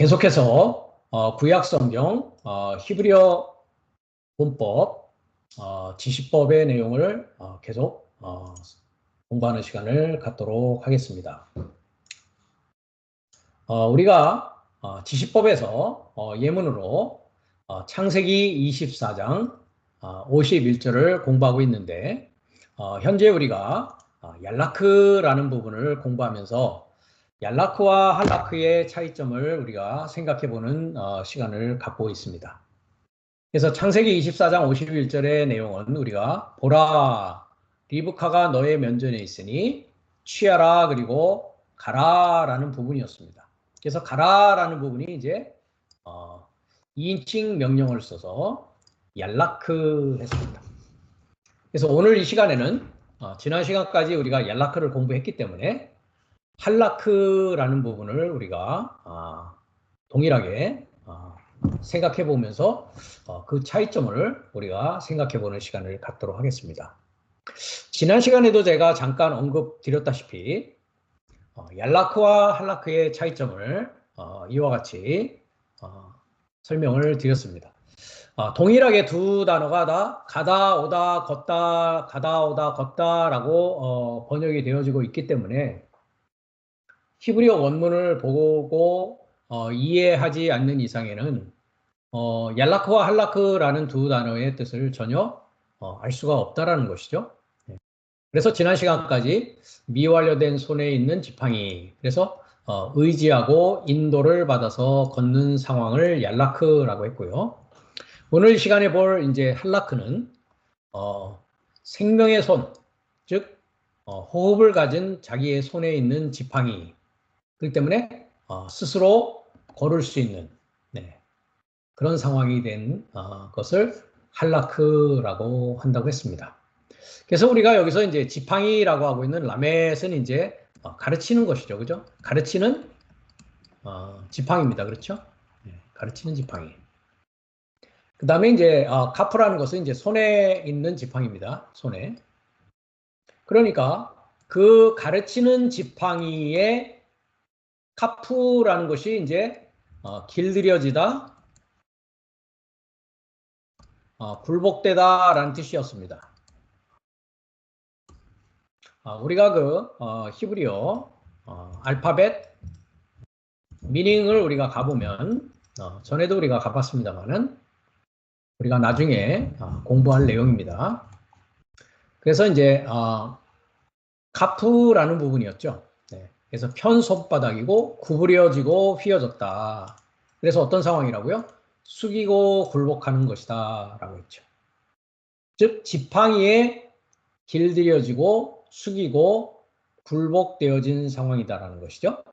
계속해서 구약성경 히브리어 문법 지시법의 내용을 계속 공부하는 시간을 갖도록 하겠습니다. 우리가 지시법에서 예문으로 창세기 24장 51절을 공부하고 있는데 현재 우리가 얄라크라는 부분을 공부하면서 얄라크와 할라크의 차이점을 우리가 생각해보는 시간을 갖고 있습니다. 그래서 창세기 24장 51절의 내용은 우리가 보라, 리브카가 너의 면전에 있으니 취하라 그리고 가라라는 부분이었습니다. 그래서 가라라는 부분이 이제 2인칭 명령을 써서 얄라크 했습니다. 그래서 오늘 이 시간에는 지난 시간까지 우리가 얄라크를 공부했기 때문에 할라크라는 부분을 우리가 동일하게 생각해 보면서 그 차이점을 우리가 생각해 보는 시간을 갖도록 하겠습니다. 지난 시간에도 제가 잠깐 언급드렸다시피 얄라크와 할라크의 차이점을 이와 같이 설명을 드렸습니다. 동일하게 두 단어가 다 가다, 오다, 걷다, 가다, 오다, 걷다라고 번역이 되어지고 있기 때문에 히브리어 원문을 보고 이해하지 않는 이상에는 얄라크와 할라크라는 두 단어의 뜻을 전혀 알 수가 없다라는 것이죠. 그래서 지난 시간까지 미완료된 손에 있는 지팡이, 그래서 의지하고 인도를 받아서 걷는 상황을 얄라크라고 했고요. 오늘 시간에 볼 이제 할라크는 생명의 손, 즉 호흡을 가진 자기의 손에 있는 지팡이, 그렇기 때문에 스스로 걸을 수 있는 그런 상황이 된 것을 할라크라고 한다고 했습니다. 그래서 우리가 여기서 이제 지팡이라고 하고 있는 라멧은 이제 가르치는 것이죠, 그죠? 가르치는 지팡이입니다, 그렇죠? 가르치는 지팡이. 그 다음에 이제 카프라는 것은 이제 손에 있는 지팡이입니다, 손에. 그러니까 그 가르치는 지팡이의 카프라는 것이 이제 길들여지다, 굴복되다라는 뜻이었습니다. 우리가 그 히브리어 알파벳 미닝을 우리가 가보면 전에도 우리가 가봤습니다만은 우리가 나중에 공부할 내용입니다. 그래서 이제 카프라는 부분이었죠. 그래서 편 손바닥이고 구부려지고 휘어졌다. 그래서 어떤 상황이라고요? 숙이고 굴복하는 것이다 라고 했죠. 즉 지팡이에 길들여지고 숙이고 굴복되어진 상황이다라는 것이죠.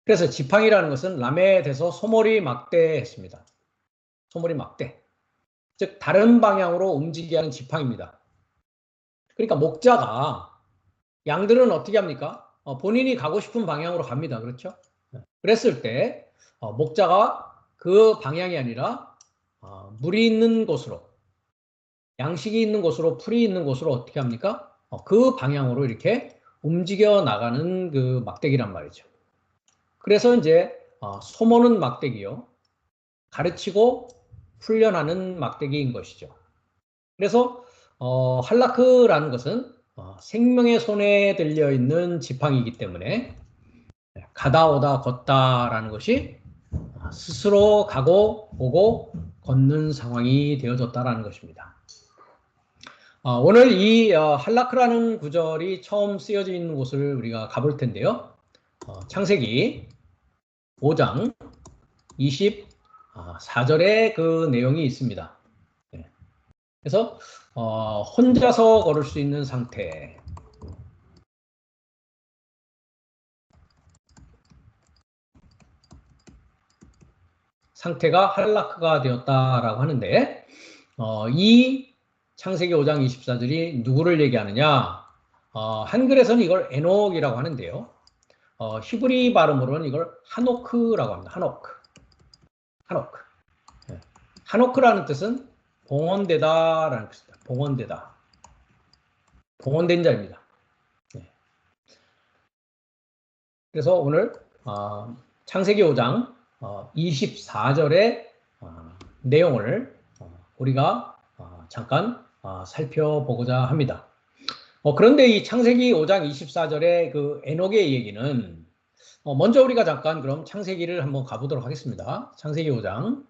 그래서 지팡이라는 것은 라멧에서 소머리 막대 했습니다. 소머리 막대. 즉 다른 방향으로 움직이게 하는 지팡이입니다. 그러니까 목자가 양들은 어떻게 합니까? 본인이 가고 싶은 방향으로 갑니다. 그렇죠? 그랬을 때 목자가 그 방향이 아니라 물이 있는 곳으로, 양식이 있는 곳으로, 풀이 있는 곳으로 어떻게 합니까? 그 방향으로 이렇게 움직여 나가는 그 막대기란 말이죠. 그래서 이제 소모는 막대기요, 가르치고 훈련하는 막대기인 것이죠. 그래서 할라크라는 것은 생명의 손에 들려 있는 지팡이이기 때문에 가다 오다 걷다라는 것이 스스로 가고 오고 걷는 상황이 되어졌다라는 것입니다. 오늘 이 할라크라는 구절이 처음 쓰여져 있는 곳을 우리가 가볼 텐데요. 창세기 5장 24절에 그 내용이 있습니다. 그래서 혼자서 걸을 수 있는 상태, 상태가 할라크가 되었다라고 하는데 이 창세기 5장 24절이 누구를 얘기하느냐? 한글에서는 이걸 에녹이라고 하는데요. 히브리 발음으로는 이걸 하노크라고 합니다. 하노크. 하노크. 하노크라는 뜻은 봉헌되다라는 뜻입니다. 봉헌되다. 봉헌된 자입니다. 그래서 오늘 창세기 5장 24절의 내용을 우리가 잠깐 살펴보고자 합니다. 그런데 이 창세기 5장 24절의 그 에녹의 얘기는 먼저 우리가 잠깐 그럼 창세기를 한번 가보도록 하겠습니다. 창세기 5장.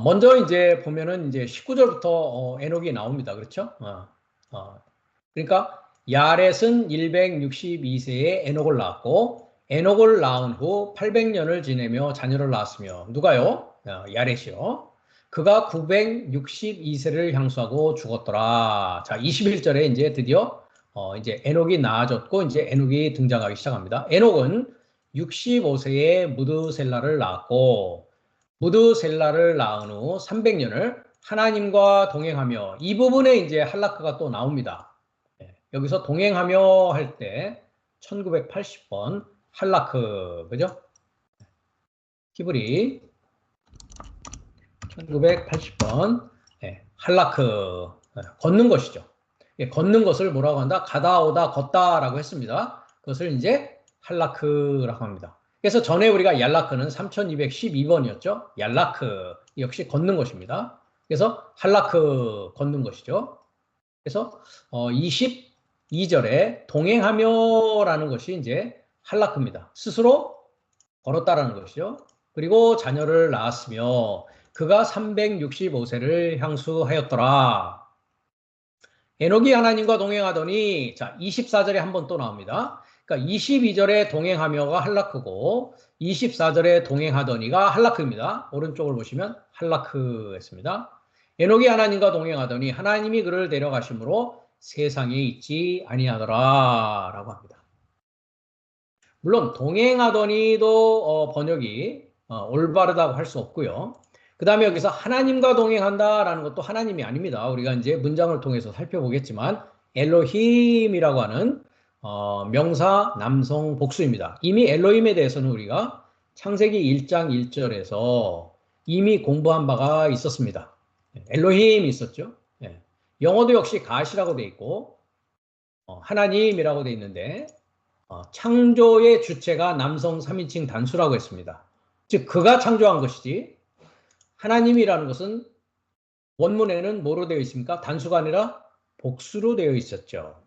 먼저 이제 보면은 이제 19절부터 에녹이 나옵니다. 그렇죠? 그러니까 야렛은 162세에 에녹을 낳았고 에녹을 낳은 후 800년을 지내며 자녀를 낳았으며 누가요? 야렛이요. 그가 962세를 향수하고 죽었더라. 자, 21절에 이제 드디어 이제 에녹이 나아졌고 이제 에녹이 등장하기 시작합니다. 에녹은 65세에 무드셀라를 낳았고 무드셀라를 낳은 후 300년을 하나님과 동행하며 이 부분에 이제 할라크가 또 나옵니다. 여기서 동행하며 할 때 1980번 할라크 그죠? 히브리 1980번 할라크 걷는 것이죠. 걷는 것을 뭐라고 한다? 가다 오다 걷다라고 했습니다. 그것을 이제 할라크라고 합니다. 그래서 전에 우리가 얄라크는 3212번이었죠. 얄라크 역시 걷는 것입니다. 그래서 할라크 걷는 것이죠. 그래서 22절에 동행하며라는 것이 이제 할라크입니다. 스스로 걸었다라는 것이죠. 그리고 자녀를 낳았으며 그가 365세를 향수하였더라. 에녹이 하나님과 동행하더니 자 24절에 한 번 또 나옵니다. 그러니까 22절에 동행하며가 할라크고 24절에 동행하더니가 할라크입니다. 오른쪽을 보시면 할라크였습니다. 에녹이 하나님과 동행하더니 하나님이 그를 데려가심으로 세상에 있지 아니하더라 라고 합니다. 물론 동행하더니도 번역이 올바르다고 할 수 없고요. 그 다음에 여기서 하나님과 동행한다라는 것도 하나님이 아닙니다. 우리가 이제 문장을 통해서 살펴보겠지만 엘로힘이라고 하는 명사 남성 복수입니다. 이미 엘로힘에 대해서는 우리가 창세기 1장 1절에서 이미 공부한 바가 있었습니다. 엘로힘이 있었죠. 영어도 역시 갓이라고 돼 있고 하나님이라고 돼 있는데 창조의 주체가 남성 3인칭 단수라고 했습니다. 즉 그가 창조한 것이지 하나님이라는 것은 원문에는 뭐로 되어 있습니까? 단수가 아니라 복수로 되어 있었죠.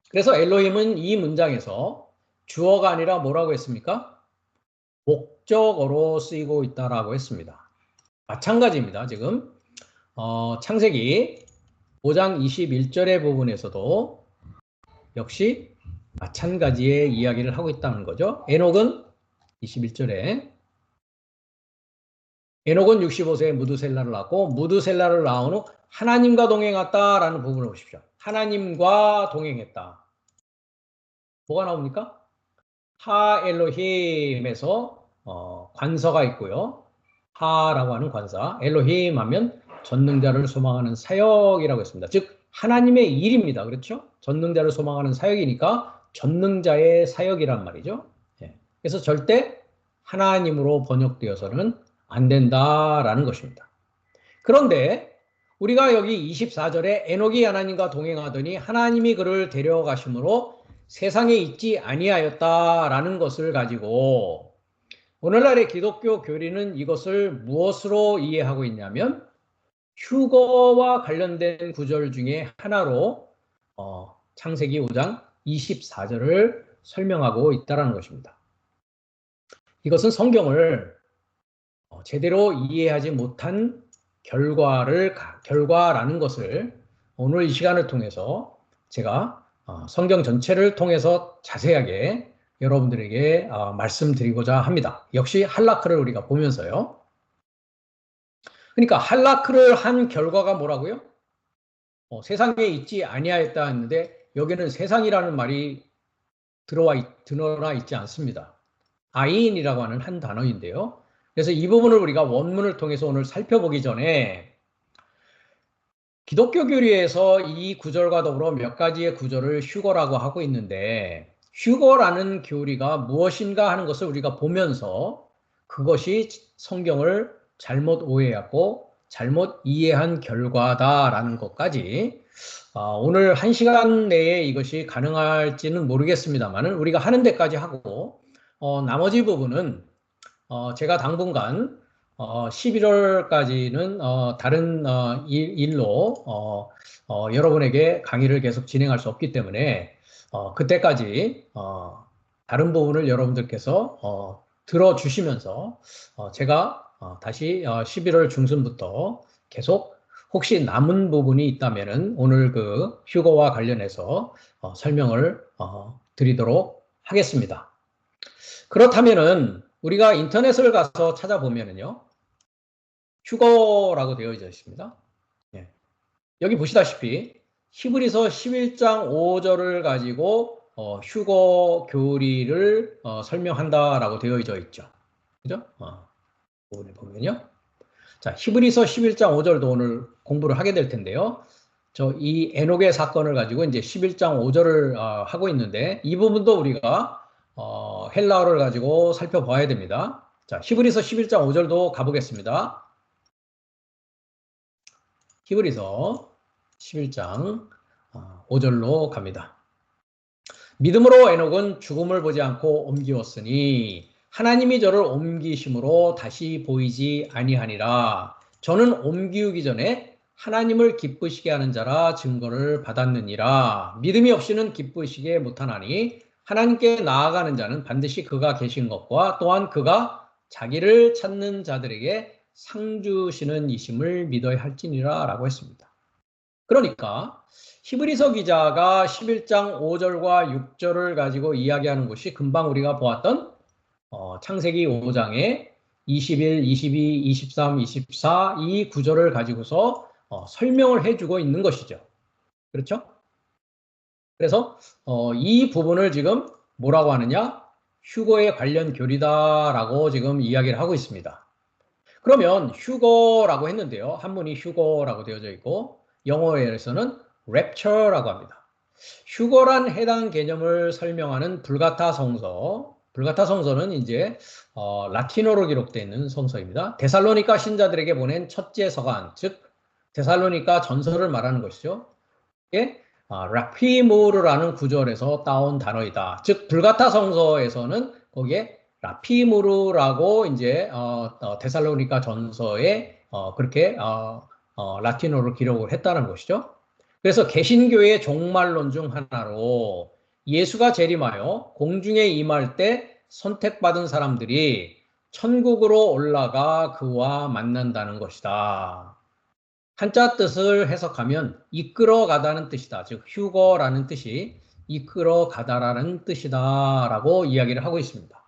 그래서 엘로힘은 이 문장에서 주어가 아니라 뭐라고 했습니까? 목적어로 쓰이고 있다라고 했습니다. 마찬가지입니다. 지금 창세기 5장 21절의 부분에서도 역시 마찬가지의 이야기를 하고 있다는 거죠. 에녹은 21절에 에녹은 65세에 무드셀라를 낳고 무드셀라를 낳은 후 하나님과 동행했다라는 부분을 보십시오. 하나님과 동행했다. 뭐가 나옵니까? 하 엘로힘에서 관서가 있고요. 하라고 하는 관사, 엘로힘 하면 전능자를 소망하는 사역이라고 했습니다. 즉 하나님의 일입니다. 그렇죠? 전능자를 소망하는 사역이니까 전능자의 사역이란 말이죠. 그래서 절대 하나님으로 번역되어서는 안 된다라는 것입니다. 그런데 우리가 여기 24절에 에녹이 하나님과 동행하더니 하나님이 그를 데려가심으로 세상에 있지 아니하였다라는 것을 가지고 오늘날의 기독교 교리는 이것을 무엇으로 이해하고 있냐면 휴거와 관련된 구절 중에 하나로 창세기 5장 24절을 설명하고 있다는 것입니다. 이것은 성경을 제대로 이해하지 못한 결과라는 것을 오늘 이 시간을 통해서 제가 성경 전체를 통해서 자세하게 여러분들에게 말씀드리고자 합니다. 역시 할라크를 우리가 보면서요. 그러니까 할라크를 한 결과가 뭐라고요? 세상에 있지 아니하였다 했는데 여기는 세상이라는 말이 드러나 있지 않습니다. 아인이라고 하는 한 단어인데요. 그래서 이 부분을 우리가 원문을 통해서 오늘 살펴보기 전에 기독교 교리에서 이 구절과 더불어 몇 가지의 구절을 휴거라고 하고 있는데 휴거라는 교리가 무엇인가 하는 것을 우리가 보면서 그것이 성경을 잘못 오해하고 잘못 이해한 결과다라는 것까지 오늘 1시간 내에 이것이 가능할지는 모르겠습니다만 우리가 하는 데까지 하고 나머지 부분은 제가 당분간 11월까지는 다른 일로 여러분에게 강의를 계속 진행할 수 없기 때문에 그때까지 다른 부분을 여러분들께서 들어주시면서 제가 다시 11월 중순부터 계속 혹시 남은 부분이 있다면은 오늘 그 휴거와 관련해서 설명을 드리도록 하겠습니다. 그렇다면은 우리가 인터넷을 가서 찾아보면은요, 휴거라고 되어 있습니다. 예. 여기 보시다시피 히브리서 11장 5절을 가지고 휴거 교리를 설명한다라고 되어져 있죠. 그죠? 부분에 보면요. 자, 히브리서 11장 5절도 오늘 공부를 하게 될 텐데요. 이 에녹의 사건을 가지고 이제 11장 5절을 하고 있는데 이 부분도 우리가 헬라어를 가지고 살펴봐야 됩니다. 자, 히브리서 11장 5절도 가보겠습니다. 히브리서 11장 5절로 갑니다. 믿음으로 에녹은 죽음을 보지 않고 옮기었으니 하나님이 저를 옮기심으로 다시 보이지 아니하니라. 저는 옮기우기 전에 하나님을 기쁘시게 하는 자라 증거를 받았느니라. 믿음이 없이는 기쁘시게 못하나니 하나님께 나아가는 자는 반드시 그가 계신 것과 또한 그가 자기를 찾는 자들에게 상 주시는 이심을 믿어야 할지니라 라고 했습니다. 그러니까 히브리서 기자가 11장 5절과 6절을 가지고 이야기하는 것이 금방 우리가 보았던 창세기 5장의 21, 22, 23, 24 이 구절을 가지고서 설명을 해주고 있는 것이죠. 그렇죠? 그래서 이 부분을 지금 뭐라고 하느냐? 휴거에 관련 교리다라고 지금 이야기를 하고 있습니다. 그러면 휴거라고 했는데요. 한문이 휴거라고 되어져 있고 영어에서는 rapture라고 합니다. 휴거란 해당 개념을 설명하는 불가타 성서, 불가타 성서는 이제 라틴어로 기록되어 있는 성서입니다. 데살로니가 신자들에게 보낸 첫째 서간, 즉 데살로니가 전서를 말하는 것이죠. 이게 라피무르라는 구절에서 따온 단어이다. 즉 불가타 성서에서는 거기에 라피무르라고 이제 데살로니가 전서에 그렇게 라틴어로 기록을 했다는 것이죠. 그래서 개신교의 종말론 중 하나로 예수가 재림하여 공중에 임할 때 선택받은 사람들이 천국으로 올라가 그와 만난다는 것이다. 한자 뜻을 해석하면 이끌어 가다는 뜻이다. 즉 휴거라는 뜻이 이끌어 가다라는 뜻이다라고 이야기를 하고 있습니다.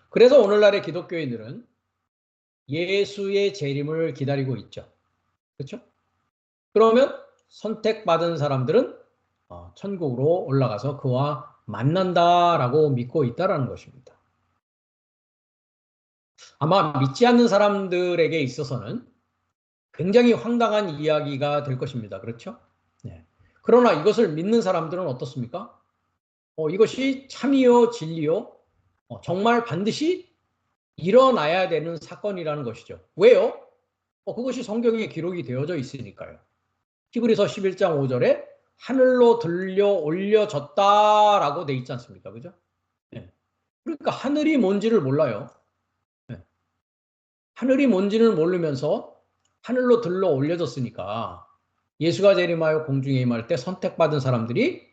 그래서 오늘날의 기독교인들은 예수의 재림을 기다리고 있죠. 그렇죠? 그러면 선택받은 사람들은 천국으로 올라가서 그와 만난다라고 믿고 있다라는 것입니다. 아마 믿지 않는 사람들에게 있어서는 굉장히 황당한 이야기가 될 것입니다. 그렇죠? 네. 그러나 이것을 믿는 사람들은 어떻습니까? 이것이 참이요 진리요 정말 반드시 일어나야 되는 사건이라는 것이죠. 왜요? 그것이 성경에 기록이 되어져 있으니까요. 히브리서 11장 5절에 하늘로 들려 올려졌다라고 돼 있지 않습니까? 그죠? 네. 그러니까 하늘이 뭔지를 몰라요. 네. 하늘이 뭔지를 모르면서 하늘로 들러 올려졌으니까 예수가 재림하여 공중에 임할 때 선택받은 사람들이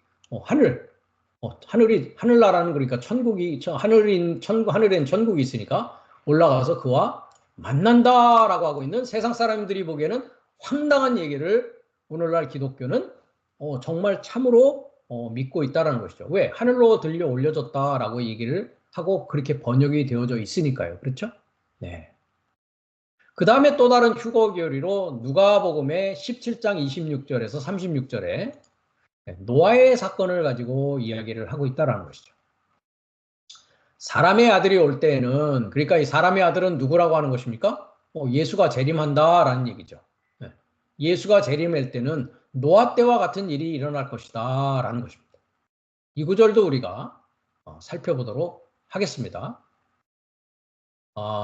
하늘나라는 그러니까 천국이 하늘엔 천국이 있으니까 올라가서 그와 만난다라고 하고 있는 세상 사람들이 보기에는 황당한 얘기를 오늘날 기독교는 정말 참으로 믿고 있다라는 것이죠. 왜? 하늘로 들려 올려졌다라고 얘기를 하고 그렇게 번역이 되어져 있으니까요. 그렇죠? 네. 그 다음에 또 다른 휴거 교리로 누가복음의 17장 26절에서 36절에 노아의 사건을 가지고 이야기를 하고 있다는 것이죠. 사람의 아들이 올 때에는 그러니까 이 사람의 아들은 누구라고 하는 것입니까? 예수가 재림한다라는 얘기죠. 예수가 재림할 때는 노아 때와 같은 일이 일어날 것이다 라는 것입니다. 이 구절도 우리가 살펴보도록 하겠습니다.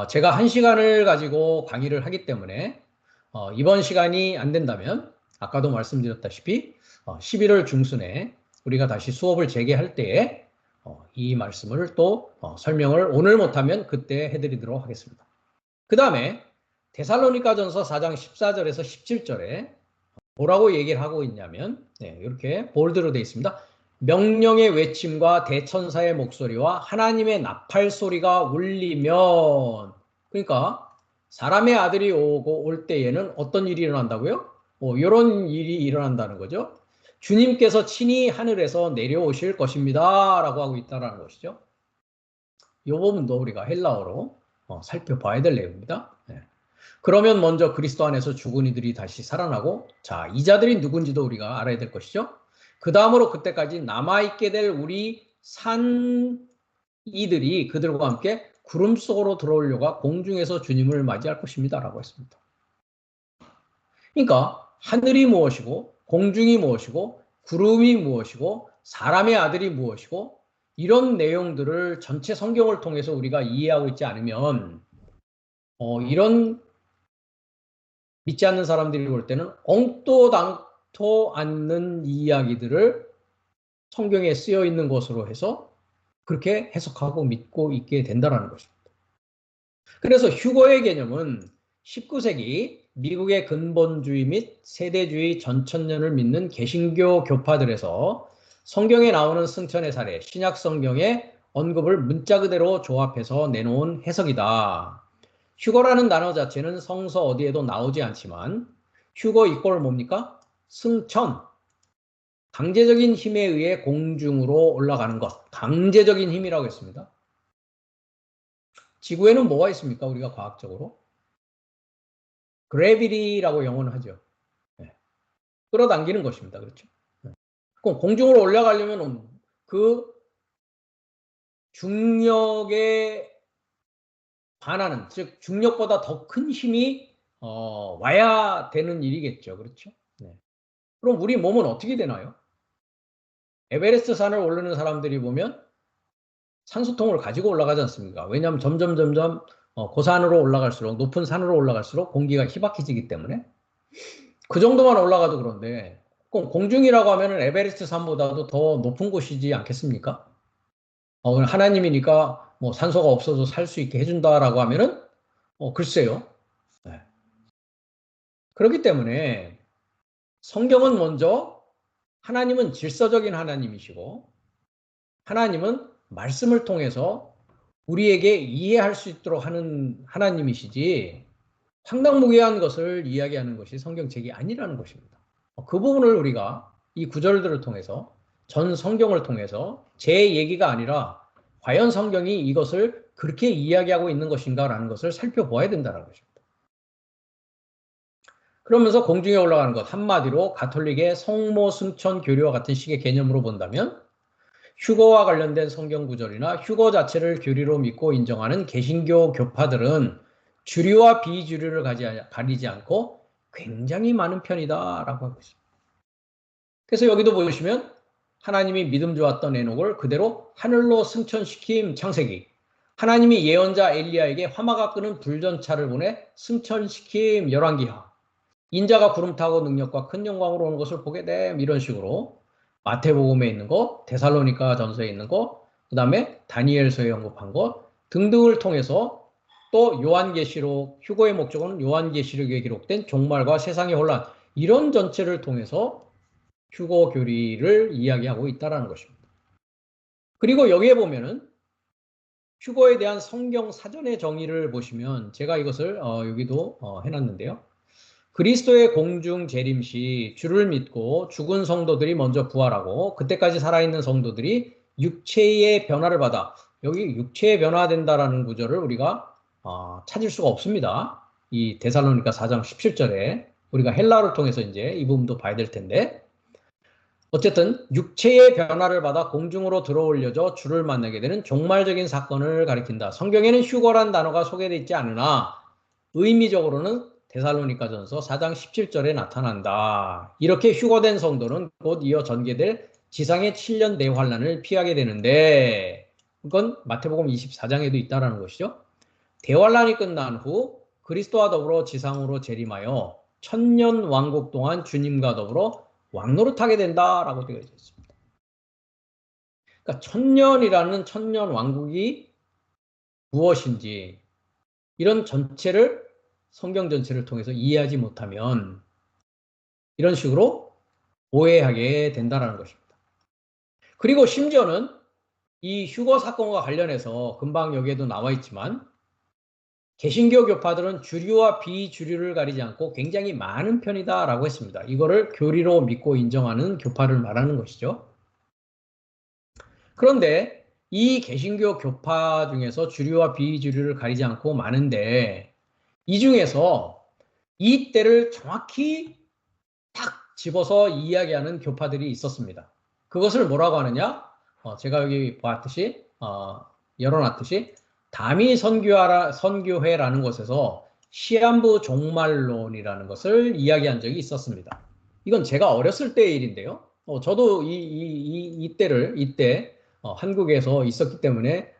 제가 1시간을 가지고 강의를 하기 때문에 이번 시간이 안 된다면 아까도 말씀드렸다시피 11월 중순에 우리가 다시 수업을 재개할 때에 이 말씀을 또 설명을 오늘 못하면 그때 해드리도록 하겠습니다. 그 다음에 데살로니가전서 4장 14절에서 17절에 뭐라고 얘기를 하고 있냐면 이렇게 볼드로 되어 있습니다. 명령의 외침과 대천사의 목소리와 하나님의 나팔 소리가 울리면, 그러니까 사람의 아들이 오고 올 때에는 어떤 일이 일어난다고요? 이런 일이 일어난다는 거죠. 주님께서 친히 하늘에서 내려오실 것입니다 라고 하고 있다는 것이죠. 이 부분도 우리가 헬라어로 살펴봐야 될 내용입니다. 그러면 먼저 그리스도 안에서 죽은 이들이 다시 살아나고, 자, 이 자들이 누군지도 우리가 알아야 될 것이죠. 그 다음으로 그때까지 남아있게 될 우리 산 이들이 그들과 함께 구름 속으로 들어오려고 공중에서 주님을 맞이할 것입니다 라고 했습니다. 그러니까 하늘이 무엇이고 공중이 무엇이고 구름이 무엇이고 사람의 아들이 무엇이고 이런 내용들을 전체 성경을 통해서 우리가 이해하고 있지 않으면 이런 믿지 않는 사람들이 볼 때는 엉도 당토 않는 이야기들을 성경에 쓰여 있는 것으로 해서 그렇게 해석하고 믿고 있게 된다는 것입니다. 그래서 휴거의 개념은 19세기 미국의 근본주의 및 세대주의 전천년을 믿는 개신교 교파들에서 성경에 나오는 승천의 사례, 신약 성경의 언급을 문자 그대로 조합해서 내놓은 해석이다. 휴거라는 단어 자체는 성서 어디에도 나오지 않지만 휴거 이꼴 뭡니까? 승천. 강제적인 힘에 의해 공중으로 올라가는 것. 강제적인 힘이라고 했습니다. 지구에는 뭐가 있습니까? 우리가 과학적으로. 그래비티라고 영어는 하죠. 끌어당기는 것입니다. 그렇죠? 그럼 공중으로 올라가려면 그 중력에 반하는, 즉 중력보다 더 큰 힘이 와야 되는 일이겠죠. 그렇죠? 그럼 우리 몸은 어떻게 되나요? 에베레스트 산을 오르는 사람들이 보면 산소통을 가지고 올라가지 않습니까? 왜냐하면 점점 고산으로 올라갈수록, 높은 산으로 올라갈수록 공기가 희박해지기 때문에 그 정도만 올라가도 그런데 그럼 공중이라고 하면 에베레스트 산보다도 더 높은 곳이지 않겠습니까? 하나님이니까 뭐 산소가 없어도 살 수 있게 해준다라고 하면은 글쎄요. 그렇기 때문에 성경은 먼저 하나님은 질서적인 하나님이시고 하나님은 말씀을 통해서 우리에게 이해할 수 있도록 하는 하나님이시지 황당무계한 것을 이야기하는 것이 성경책이 아니라는 것입니다. 그 부분을 우리가 이 구절들을 통해서 전 성경을 통해서 제 얘기가 아니라 과연 성경이 이것을 그렇게 이야기하고 있는 것인가라는 것을 살펴보아야 된다는 것입니다. 그러면서 공중에 올라가는 것 한마디로 가톨릭의 성모 승천 교리와 같은 식의 개념으로 본다면 휴거와 관련된 성경 구절이나 휴거 자체를 교리로 믿고 인정하는 개신교 교파들은 주류와 비주류를 가리지 않고 굉장히 많은 편이다라고 하고 있습니다. 그래서 여기도 보시면 하나님이 믿음 좋았던 에녹을 그대로 하늘로 승천시킴 창세기, 하나님이 예언자 엘리야에게 화마가 끄는 불전차를 보내 승천시킴 열왕기하, 인자가 구름 타고 능력과 큰 영광으로 오는 것을 보게 됨, 이런 식으로 마태복음에 있는 것, 데살로니가 전서에 있는 것, 그 다음에 다니엘서에 언급한 것 등등을 통해서 또 요한계시록, 휴거의 목적은 요한계시록에 기록된 종말과 세상의 혼란, 이런 전체를 통해서 휴거 교리를 이야기하고 있다는 것입니다. 그리고 여기에 보면은 휴거에 대한 성경 사전의 정의를 보시면 제가 이것을 여기도 해놨는데요. 그리스도의 공중 재림 시 주를 믿고 죽은 성도들이 먼저 부활하고 그때까지 살아있는 성도들이 육체의 변화를 받아, 여기 육체의 변화된다라는 구절을 우리가 찾을 수가 없습니다. 이 데살로니가 4장 17절에 우리가 헬라어를 통해서 이제 이 부분도 봐야 될 텐데, 어쨌든 육체의 변화를 받아 공중으로 들어올려져 주를 만나게 되는 종말적인 사건을 가리킨다. 성경에는 휴거란 단어가 소개되어 있지 않으나 의미적으로는 데살로니가전서 4장 17절에 나타난다. 이렇게 휴거된 성도는 곧 이어 전개될 지상의 7년 대환란을 피하게 되는데, 이건 마태복음 24장에도 있다라는 것이죠. 대환란이 끝난 후 그리스도와 더불어 지상으로 재림하여 천년 왕국 동안 주님과 더불어 왕노릇하게 된다라고 되어 있습니다. 그러니까 천년이라는 천년 왕국이 무엇인지 이런 전체를 성경 전체를 통해서 이해하지 못하면 이런 식으로 오해하게 된다는 것입니다. 그리고 심지어는 이 휴거 사건과 관련해서 금방 여기에도 나와 있지만 개신교 교파들은 주류와 비주류를 가리지 않고 굉장히 많은 편이다라고 했습니다. 이거를 교리로 믿고 인정하는 교파를 말하는 것이죠. 그런데 이 개신교 교파 중에서 주류와 비주류를 가리지 않고 많은데 이 중에서 이 때를 정확히 딱 집어서 이야기하는 교파들이 있었습니다. 그것을 뭐라고 하느냐? 제가 여기 봤듯이 열어놨듯이 다미 선교회라는 곳에서 시한부 종말론이라는 것을 이야기한 적이 있었습니다. 이건 제가 어렸을 때의 일인데요. 저도 이때 한국에서 있었기 때문에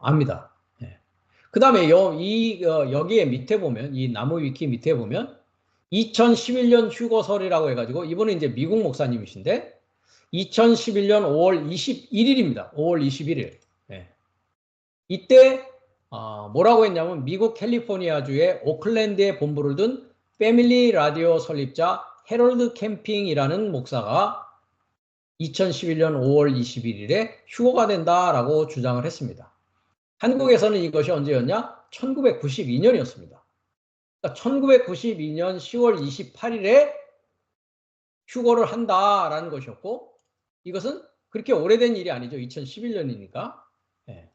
압니다. 네. 그 다음에 여기에 밑에 보면 이 나무 위키 밑에 보면 2011년 휴거설이라고 해가지고 이분은 이제 미국 목사님이신데 2011년 5월 21일입니다. 5월 21일. 네. 이때 뭐라고 했냐면 미국 캘리포니아주의 오클랜드에 본부를 둔 패밀리 라디오 설립자 해럴드 캠핑이라는 목사가 2011년 5월 21일에 휴거가 된다라고 주장을 했습니다. 한국에서는 이것이 언제였냐? 1992년이었습니다. 그러니까 1992년 10월 28일에 휴거를 한다라는 것이었고 이것은 그렇게 오래된 일이 아니죠. 2011년이니까. 네.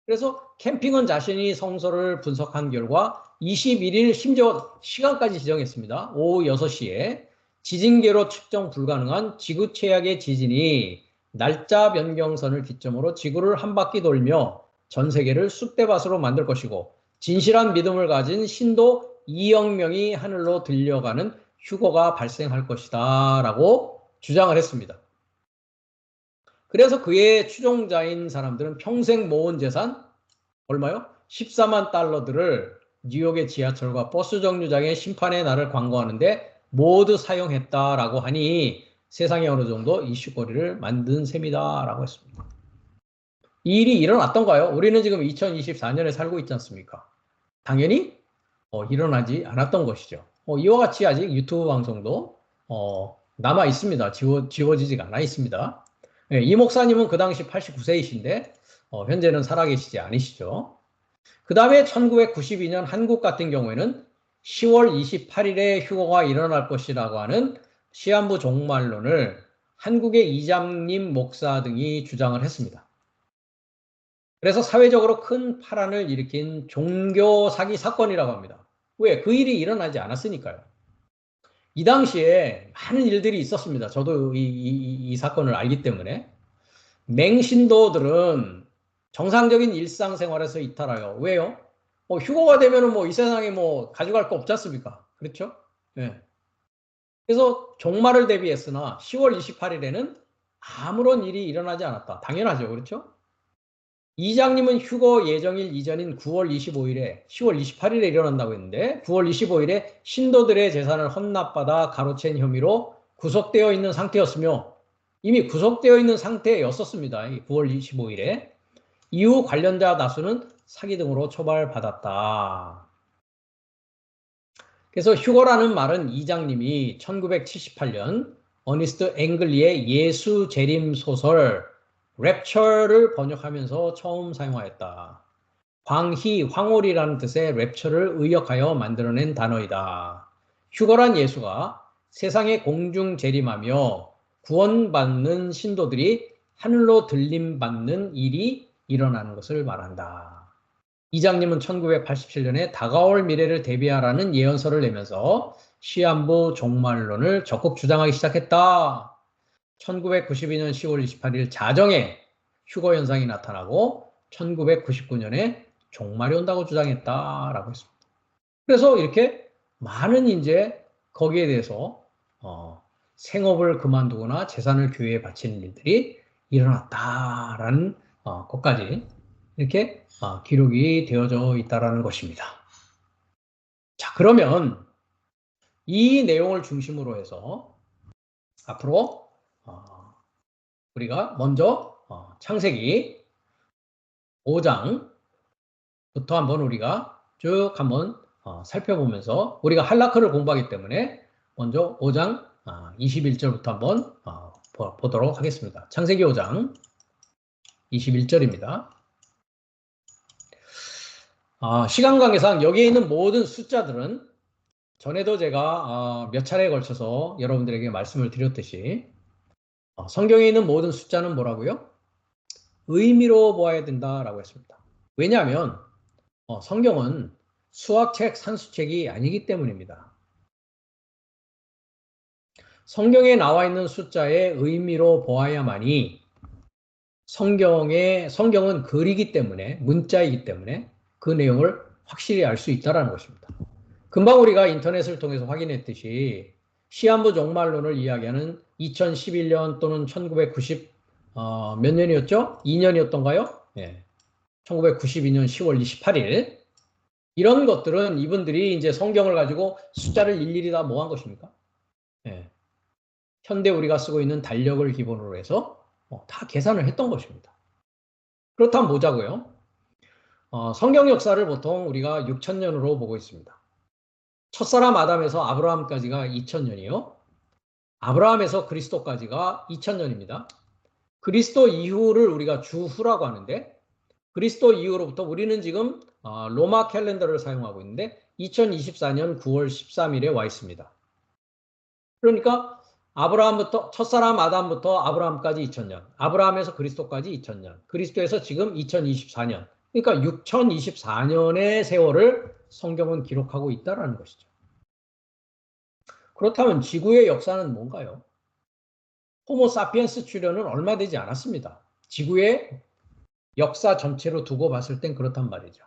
그래서 캠핑은 자신이 성서를 분석한 결과 21일 심지어 시간까지 지정했습니다. 오후 6시에 지진계로 측정 불가능한 지구 최악의 지진이 날짜 변경선을 기점으로 지구를 한 바퀴 돌며 전 세계를 쑥대밭으로 만들 것이고 진실한 믿음을 가진 신도 2억 명이 하늘로 들려가는 휴거가 발생할 것이다 라고 주장을 했습니다. 그래서 그의 추종자인 사람들은 평생 모은 재산 얼마요? 14만 달러들을 뉴욕의 지하철과 버스 정류장의 심판의 날을 광고하는데 모두 사용했다라고 하니 세상에 어느 정도 이슈거리를 만든 셈이다 라고 했습니다. 이 일이 일어났던가요? 우리는 지금 2024년에 살고 있지 않습니까? 당연히 일어나지 않았던 것이죠. 이와 같이 아직 유튜브 방송도 남아 있습니다. 지워지지가 않아 있습니다. 네, 이 목사님은 그 당시 89세이신데 현재는 살아계시지 않으시죠. 그 다음에 1992년 한국 같은 경우에는 10월 28일에 휴거가 일어날 것이라고 하는 시한부 종말론을 한국의 이장님 목사 등이 주장을 했습니다. 그래서 사회적으로 큰 파란을 일으킨 종교 사기 사건이라고 합니다. 왜? 그 일이 일어나지 않았으니까요. 이 당시에 많은 일들이 있었습니다. 저도 이 사건을 알기 때문에. 맹신도들은 정상적인 일상생활에서 이탈하여. 왜요? 휴거가 되면은 뭐 이 세상에 뭐 가져갈 거 없지 않습니까? 그렇죠? 네. 그래서 종말을 대비했으나 10월 28일에는 아무런 일이 일어나지 않았다. 당연하죠. 그렇죠? 이장님은 휴거 예정일 이전인 9월 25일에 10월 28일에 일어난다고 했는데 9월 25일에 신도들의 재산을 헌납받아 가로챈 혐의로 구속되어 있는 상태였으며 이미 구속되어 있는 상태였었습니다. 9월 25일에. 이후 관련자 다수는 사기 등으로 처벌받았다. 그래서 휴거라는 말은 이장님이 1978년 어니스트 앵글리의 예수 재림 소설 랩처를 번역하면서 처음 사용하였다. 광희, 황홀이라는 뜻의 랩처를 의역하여 만들어낸 단어이다. 휴거란 예수가 세상에 공중 재림하며 구원받는 신도들이 하늘로 들림받는 일이 일어나는 것을 말한다. 이장님은 1987년에 다가올 미래를 대비하라는 예언서를 내면서 시한부 종말론을 적극 주장하기 시작했다. 1992년 10월 28일 자정에 휴거 현상이 나타나고 1999년에 종말이 온다고 주장했다라고 했습니다. 그래서 이렇게 많은 이제 거기에 대해서 생업을 그만두거나 재산을 교회에 바치는 일들이 일어났다라는 것까지 이렇게 기록이 되어져 있다라는 것입니다. 자, 그러면 이 내용을 중심으로 해서 앞으로 우리가 먼저 창세기 5장부터 한번 우리가 쭉 한번 살펴보면서 우리가 할라크를 공부하기 때문에 먼저 5장 21절부터 한번 보도록 하겠습니다. 창세기 5장 21절입니다. 시간 관계상 여기에 있는 모든 숫자들은 전에도 제가 몇 차례에 걸쳐서 여러분들에게 말씀을 드렸듯이 성경에 있는 모든 숫자는 뭐라고요? 의미로 보아야 된다라고 했습니다. 왜냐하면 성경은 수학책, 산수책이 아니기 때문입니다. 성경에 나와 있는 숫자의 의미로 보아야만이 성경은 글이기 때문에, 문자이기 때문에 그 내용을 확실히 알 수 있다는 것입니다. 금방 우리가 인터넷을 통해서 확인했듯이 시한부 종말론을 이야기하는 2011년 또는 1990 몇 년이었죠? 2년이었던가요? 네. 1992년 10월 28일 이런 것들은 이분들이 이제 성경을 가지고 숫자를 일일이 다 뭐 한 것입니까? 네. 현대 우리가 쓰고 있는 달력을 기본으로 해서 다 계산을 했던 것입니다. 그렇다면 보자고요. 성경 역사를 보통 우리가 6,000년으로 보고 있습니다. 첫사람 아담에서 아브라함까지가 2,000년이요. 아브라함에서 그리스도까지가 2,000년입니다. 그리스도 이후를 우리가 주후라고 하는데 그리스도 이후로부터 우리는 지금 로마 캘린더를 사용하고 있는데 2024년 9월 13일에 와 있습니다. 그러니까 아브라함부터 첫사람 아담부터 아브라함까지 2000년, 아브라함에서 그리스도까지 2000년, 그리스도에서 지금 2024년. 그러니까 6024년의 세월을 성경은 기록하고 있다는 것이죠. 그렇다면 지구의 역사는 뭔가요? 호모사피엔스 출현은 얼마 되지 않았습니다. 지구의 역사 전체로 두고 봤을 땐 그렇단 말이죠.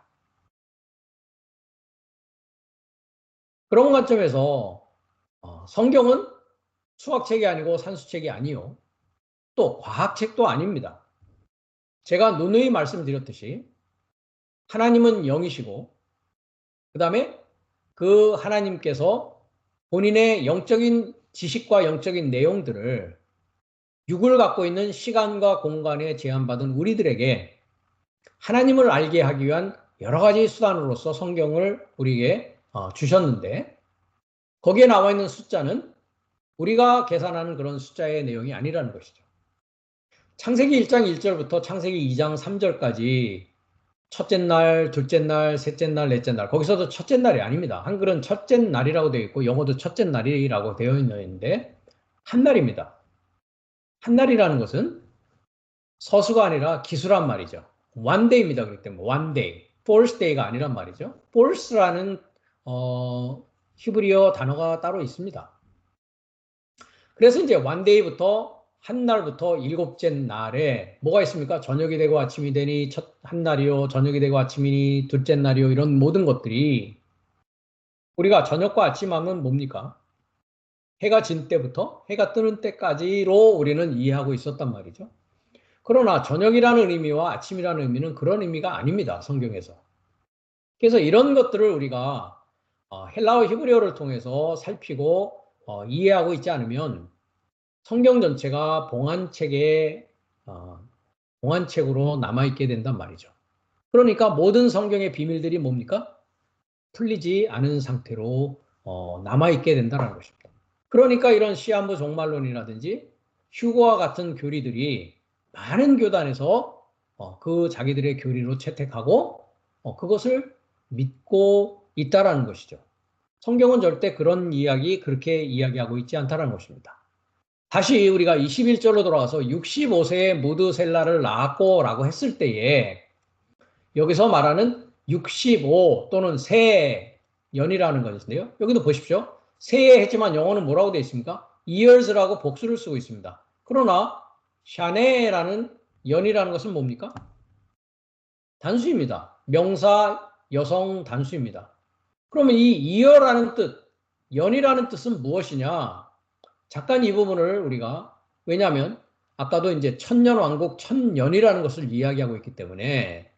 그런 관점에서 성경은 수학책이 아니고 산수책이 아니요. 또 과학책도 아닙니다. 제가 누누이 말씀드렸듯이 하나님은 영이시고 그 다음에 그 하나님께서 본인의 영적인 지식과 영적인 내용들을 육을 갖고 있는 시간과 공간에 제한받은 우리들에게 하나님을 알게 하기 위한 여러 가지 수단으로서 성경을 우리에게 주셨는데 거기에 나와 있는 숫자는 우리가 계산하는 그런 숫자의 내용이 아니라는 것이죠. 창세기 1장 1절부터 창세기 2장 3절까지 첫째 날, 둘째 날, 셋째 날, 넷째 날. 거기서도 첫째 날이 아닙니다. 한글은 첫째 날이라고 되어 있고 영어도 첫째 날이라고 되어 있는데 한 날입니다. 한 날이라는 것은 서수가 아니라 기수란 말이죠. one day입니다. 그렇기 때문에 one day, fourth day가 아니란 말이죠. fourth라는 히브리어 단어가 따로 있습니다. 그래서 이제 one day부터 한 날부터 일곱째 날에 뭐가 있습니까? 저녁이 되고 아침이 되니 한 날이요, 저녁이 되고 아침이니 둘째 날이요, 이런 모든 것들이 우리가 저녁과 아침 하면 뭡니까? 해가 진 때부터 해가 뜨는 때까지로 우리는 이해하고 있었단 말이죠. 그러나 저녁이라는 의미와 아침이라는 의미는 그런 의미가 아닙니다. 성경에서. 그래서 이런 것들을 우리가 헬라어 히브리어를 통해서 살피고 이해하고 있지 않으면 성경 전체가 봉안책으로 남아있게 된단 말이죠. 그러니까 모든 성경의 비밀들이 뭡니까? 풀리지 않은 상태로 남아있게 된다는 것입니다. 그러니까 이런 시한부 종말론이라든지 휴거와 같은 교리들이 많은 교단에서 그 자기들의 교리로 채택하고 그것을 믿고 있다라는 것이죠. 성경은 절대 그런 이야기 그렇게 이야기하고 있지 않다는 것입니다. 다시 우리가 21절로 돌아가서 65세에 무드셀라를 낳았고 라고 했을 때에 여기서 말하는 65 또는 세연이라는 것인데요. 여기도 보십시오. 세에 했지만 영어는 뭐라고 되어 있습니까? years라고 복수를 쓰고 있습니다. 그러나 샤네라는 연이라는 것은 뭡니까? 단수입니다. 명사 여성 단수입니다. 그러면 이 year라는 뜻, 연이라는 뜻은 무엇이냐? 잠깐 이 부분을 우리가 왜냐하면 아까도 이제 천년왕국 천년이라는 것을 이야기하고 있기 때문에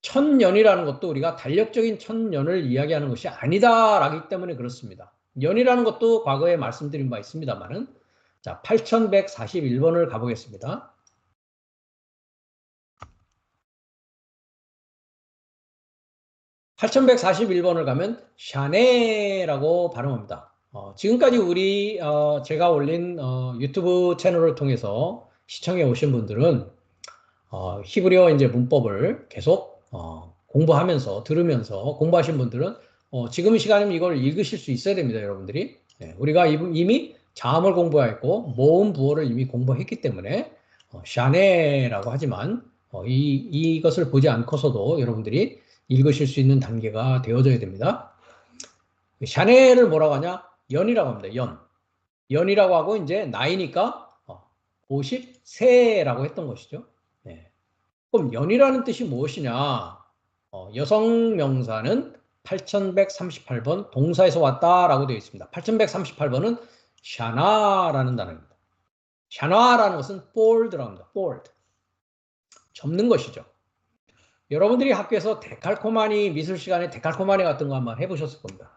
천년이라는 것도 우리가 달력적인 천년을 이야기하는 것이 아니다라기 때문에 그렇습니다. 연이라는 것도 과거에 말씀드린 바 있습니다만은 자, 8141번을 가보겠습니다. 8141번을 가면 샤네라고 발음합니다. 지금까지 제가 올린 유튜브 채널을 통해서 시청해 오신 분들은 히브리어 이제 문법을 계속 공부하면서 들으면서 공부하신 분들은 지금 시간이면 이걸 읽으실 수 있어야 됩니다, 여러분들이. 네, 우리가 이미 자음을 공부했고 모음 부호를 이미 공부했기 때문에 샤네라고 하지만 이것을 보지 않고서도 여러분들이 읽으실 수 있는 단계가 되어져야 됩니다. 샤넬을 뭐라고 하냐? 연이라고 합니다. 연이라고 하고 이제 나이니까 50세라고 했던 것이죠. 네. 그럼 연이라는 뜻이 무엇이냐? 여성 명사는 8138번 동사에서 왔다라고 되어 있습니다. 8138번은 샤나라는 단어입니다. 샤나라는 것은 fold라고 합니다. fold. 접는 것이죠. 여러분들이 학교에서 데칼코마니 미술 시간에 데칼코마니 같은 거 한번 해보셨을 겁니다.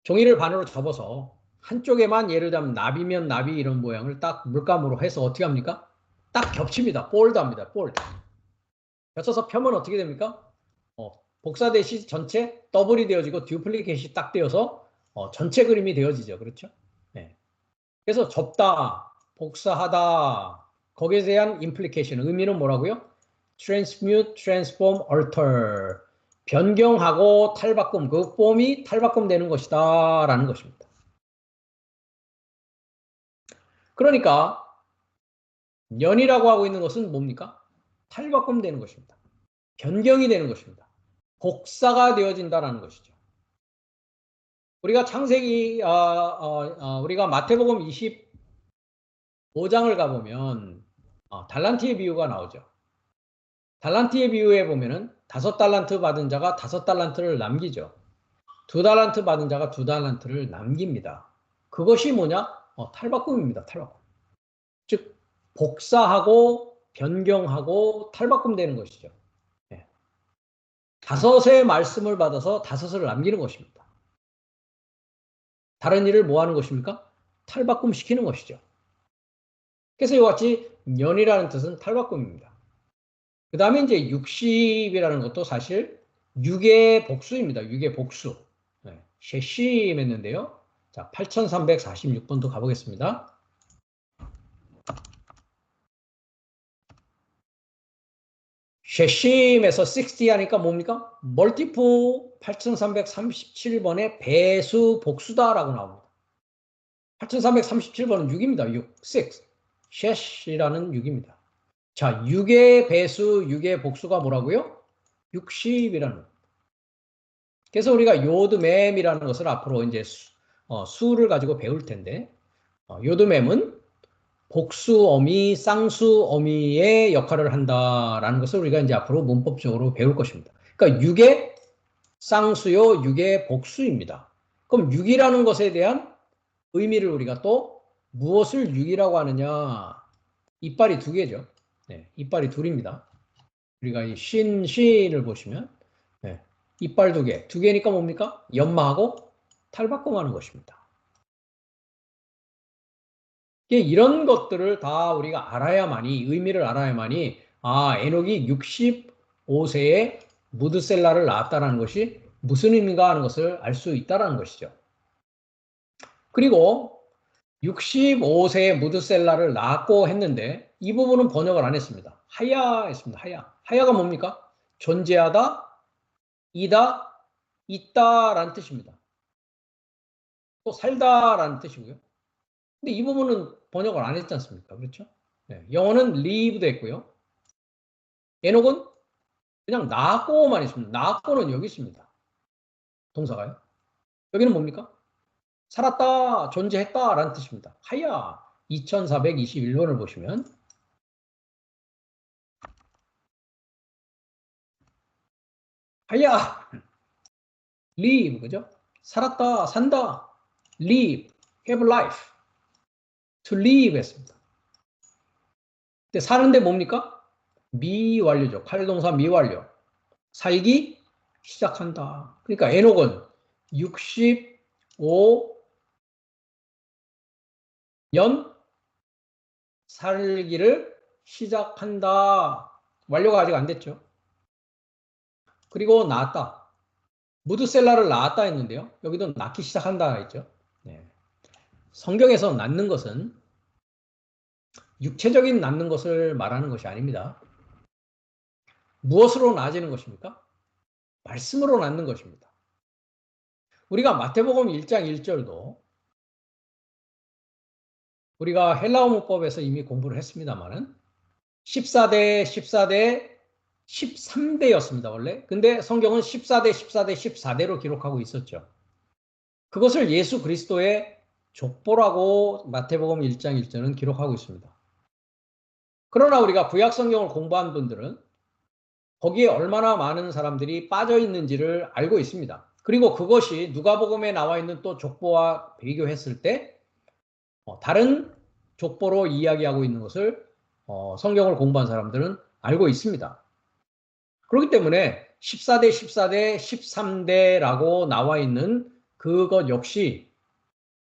종이를 반으로 접어서 한쪽에만 예를 들면 나비면 나비 이런 모양을 딱 물감으로 해서 어떻게 합니까? 딱 겹칩니다. 폴드합니다. 폴드. 겹쳐서 펴면 어떻게 됩니까? 복사 대시 전체 더블이 되어지고 듀플리케이션이 딱 되어서 전체 그림이 되어지죠. 그렇죠? 네. 그래서 접다, 복사하다 거기에 대한 임플리케이션 의미는 뭐라고요? transmute, transform, alter 변경하고 탈바꿈 그 폼이 탈바꿈되는 것이다 라는 것입니다. 그러니까 연이라고 하고 있는 것은 뭡니까? 탈바꿈되는 것입니다. 변경이 되는 것입니다. 복사가 되어진다는 것이죠. 우리가 창세기 우리가 마태복음 25장을 가보면 달란트의 비유가 나오죠. 달란트의 비유에 보면은 5달란트 받은 자가 5달란트를 남기죠. 2달란트 받은 자가 2달란트를 남깁니다. 그것이 뭐냐? 탈바꿈입니다. 탈바꿈. 즉 복사하고 변경하고 탈바꿈되는 것이죠. 5의 말씀을 받아서 5을 남기는 것입니다. 다른 일을 뭐 하는 것입니까? 탈바꿈 시키는 것이죠. 그래서 이와 같이 연이라는 뜻은 탈바꿈입니다. 그 다음에 이제 60이라는 것도 사실 6의 복수입니다. 6의 복수. 셰심 했는데요. 자, 8346번도 가보겠습니다. 셰심에서 60 하니까 뭡니까? 멀티플 8337번의 배수 복수다라고 나옵니다. 8337번은 6입니다. 6, 6. 셰시라는 6입니다. 자, 6의 배수, 6의 복수가 뭐라고요? 60이라는. 그래서 우리가 요드맴이라는 것을 앞으로 이제 수를 가지고 배울 텐데, 요드맴은 복수 어미, 쌍수 어미의 역할을 한다라는 것을 우리가 이제 앞으로 문법적으로 배울 것입니다. 그러니까 6의 쌍수요, 6의 복수입니다. 그럼 6이라는 것에 대한 의미를 우리가 또 무엇을 6이라고 하느냐? 이빨이 2개죠. 네, 이빨이 2입니다. 우리가 이 신을 보시면 이빨 2개. 2개니까 뭡니까? 연마하고 탈바꿈하는 것입니다. 이런 것들을 다 우리가 알아야만이 의미를 알아야만이 에녹이 65세에 무드셀라를 낳았다는 것이 무슨 의미인가 하는 것을 알 수 있다는 것이죠. 그리고 65세에 무드셀라를 낳았고 했는데 이 부분은 번역을 안 했습니다. 하야 했습니다. 하야. 하야가 뭡니까? 존재하다, 이다, 있다라는 뜻입니다. 또 살다라는 뜻이고요. 근데 이 부분은 번역을 안 했지 않습니까? 그렇죠? 영어는 live도 했고요. 에녹은 그냥 낳았고만 있습니다. 낳았고는 여기 있습니다. 동사가요. 여기는 뭡니까? 살았다, 존재했다라는 뜻입니다. 하야 2421번을 보시면 하야 live 그죠? 살았다, 산다. live, have life. to live 했습니다. 근데 사는데 뭡니까? 미완료죠. 칼동사 미완료. 살기 시작한다. 그러니까 에녹은 5년 살기를 시작한다. 완료가 아직 안 됐죠. 그리고 낳았다. 무드셀라를 낳았다 했는데요. 여기도 낳기 시작한다 했죠. 네. 성경에서 낳는 것은 육체적인 낳는 것을 말하는 것이 아닙니다. 무엇으로 낳아지는 것입니까? 말씀으로 낳는 것입니다. 우리가 마태복음 1장 1절도 우리가 헬라어 문법에서 이미 공부를 했습니다만은 14대, 14대, 13대였습니다, 원래. 근데 성경은 14대, 14대, 14대로 기록하고 있었죠. 그것을 예수 그리스도의 족보라고 마태복음 1장 1절은 기록하고 있습니다. 그러나 우리가 구약 성경을 공부한 분들은 거기에 얼마나 많은 사람들이 빠져 있는지를 알고 있습니다. 그리고 그것이 누가복음에 나와 있는 또 족보와 비교했을 때 다른 족보로 이야기하고 있는 것을 성경을 공부한 사람들은 알고 있습니다. 그렇기 때문에 14대, 14대, 13대라고 나와 있는 그것 역시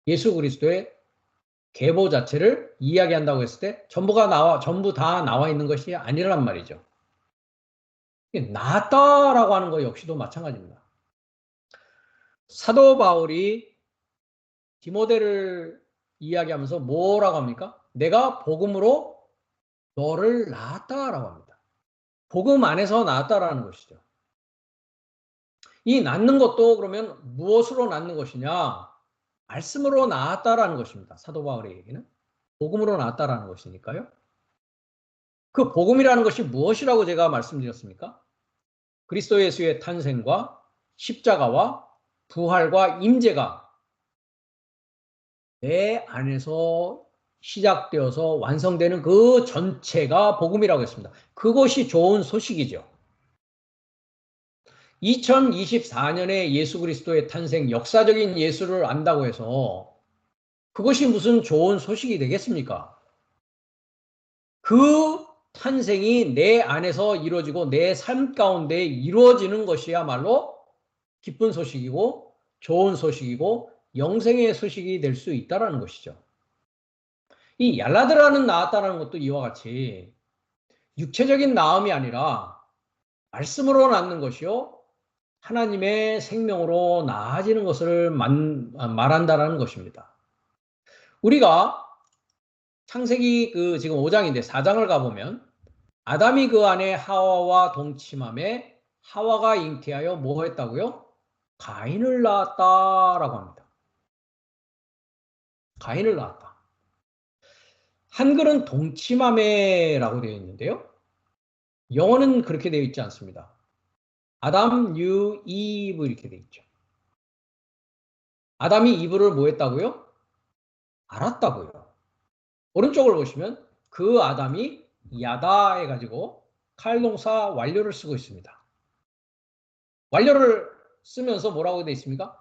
예수 그리스도의 계보 자체를 이야기한다고 했을 때 전부 다 나와 있는 것이 아니란 말이죠. 나았다라고 하는 것 역시도 마찬가지입니다. 사도 바울이 디모데를 이야기하면서 뭐라고 합니까? 내가 복음으로 너를 낳았다라고 합니다. 복음 안에서 낳았다라는 것이죠. 이 낳는 것도 그러면 무엇으로 낳는 것이냐? 말씀으로 낳았다라는 것입니다. 사도 바울의 얘기는. 복음으로 낳았다라는 것이니까요. 그 복음이라는 것이 무엇이라고 제가 말씀드렸습니까? 그리스도 예수의 탄생과 십자가와 부활과 임재가 내 안에서 시작되어서 완성되는 그 전체가 복음이라고 했습니다. 그것이 좋은 소식이죠. 2024년에 예수 그리스도의 탄생, 역사적인 예수를 안다고 해서 그것이 무슨 좋은 소식이 되겠습니까? 그 탄생이 내 안에서 이루어지고 내 삶 가운데 이루어지는 것이야말로 기쁜 소식이고 좋은 소식이고 영생의 소식이 될 수 있다는 것이죠. 이 얄라드라는 낳았다는 것도 이와 같이 육체적인 낳음이 아니라 말씀으로 낳는 것이요. 하나님의 생명으로 나아지는 것을 말한다는 것입니다. 우리가 창세기 지금 5장인데 4장을 가보면 아담이 그 안에 하와와 동침함에 하와가 잉태하여 뭐 했다고요? 가인을 낳았다라고 합니다. 가인을 낳았다. 한글은 동침함에라고 되어 있는데요. 영어는 그렇게 되어 있지 않습니다. 아담, 유, 이브 이렇게 되어 있죠. 아담이 이브를 뭐 했다고요? 알았다고요. 오른쪽을 보시면 그 아담이 야다 해가지고 칼동사 완료를 쓰고 있습니다. 완료를 쓰면서 뭐라고 되어 있습니까?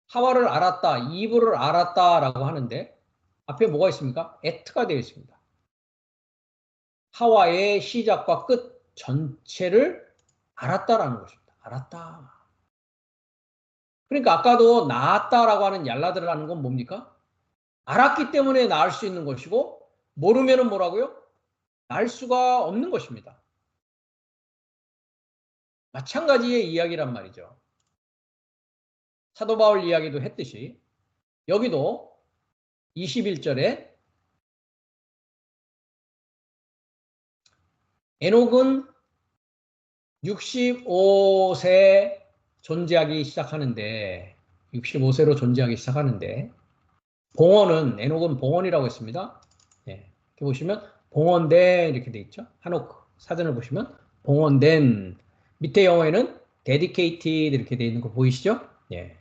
하와를 알았다, 이브를 알았다라고 하는데 앞에 뭐가 있습니까? at가 되어 있습니다. 하와의 시작과 끝 전체를 알았다라는 것입니다. 알았다. 그러니까 아까도 낳았다라고 하는 얄라드라는 건 뭡니까? 알았기 때문에 낳을 수 있는 것이고 모르면은 뭐라고요? 낳을 수가 없는 것입니다. 마찬가지의 이야기란 말이죠. 사도 바울 이야기도 했듯이 여기도 21절에 에녹은 65세 존재하기 시작하는데 65세로 존재하기 시작하는데 봉헌은 에녹은 봉헌이라고 했습니다. 네, 이렇게 보시면 봉헌된 이렇게 돼 있죠. 한옥 사전을 보시면 봉헌된 밑에 영어에는 dedicated 이렇게 돼 있는 거 보이시죠? 예.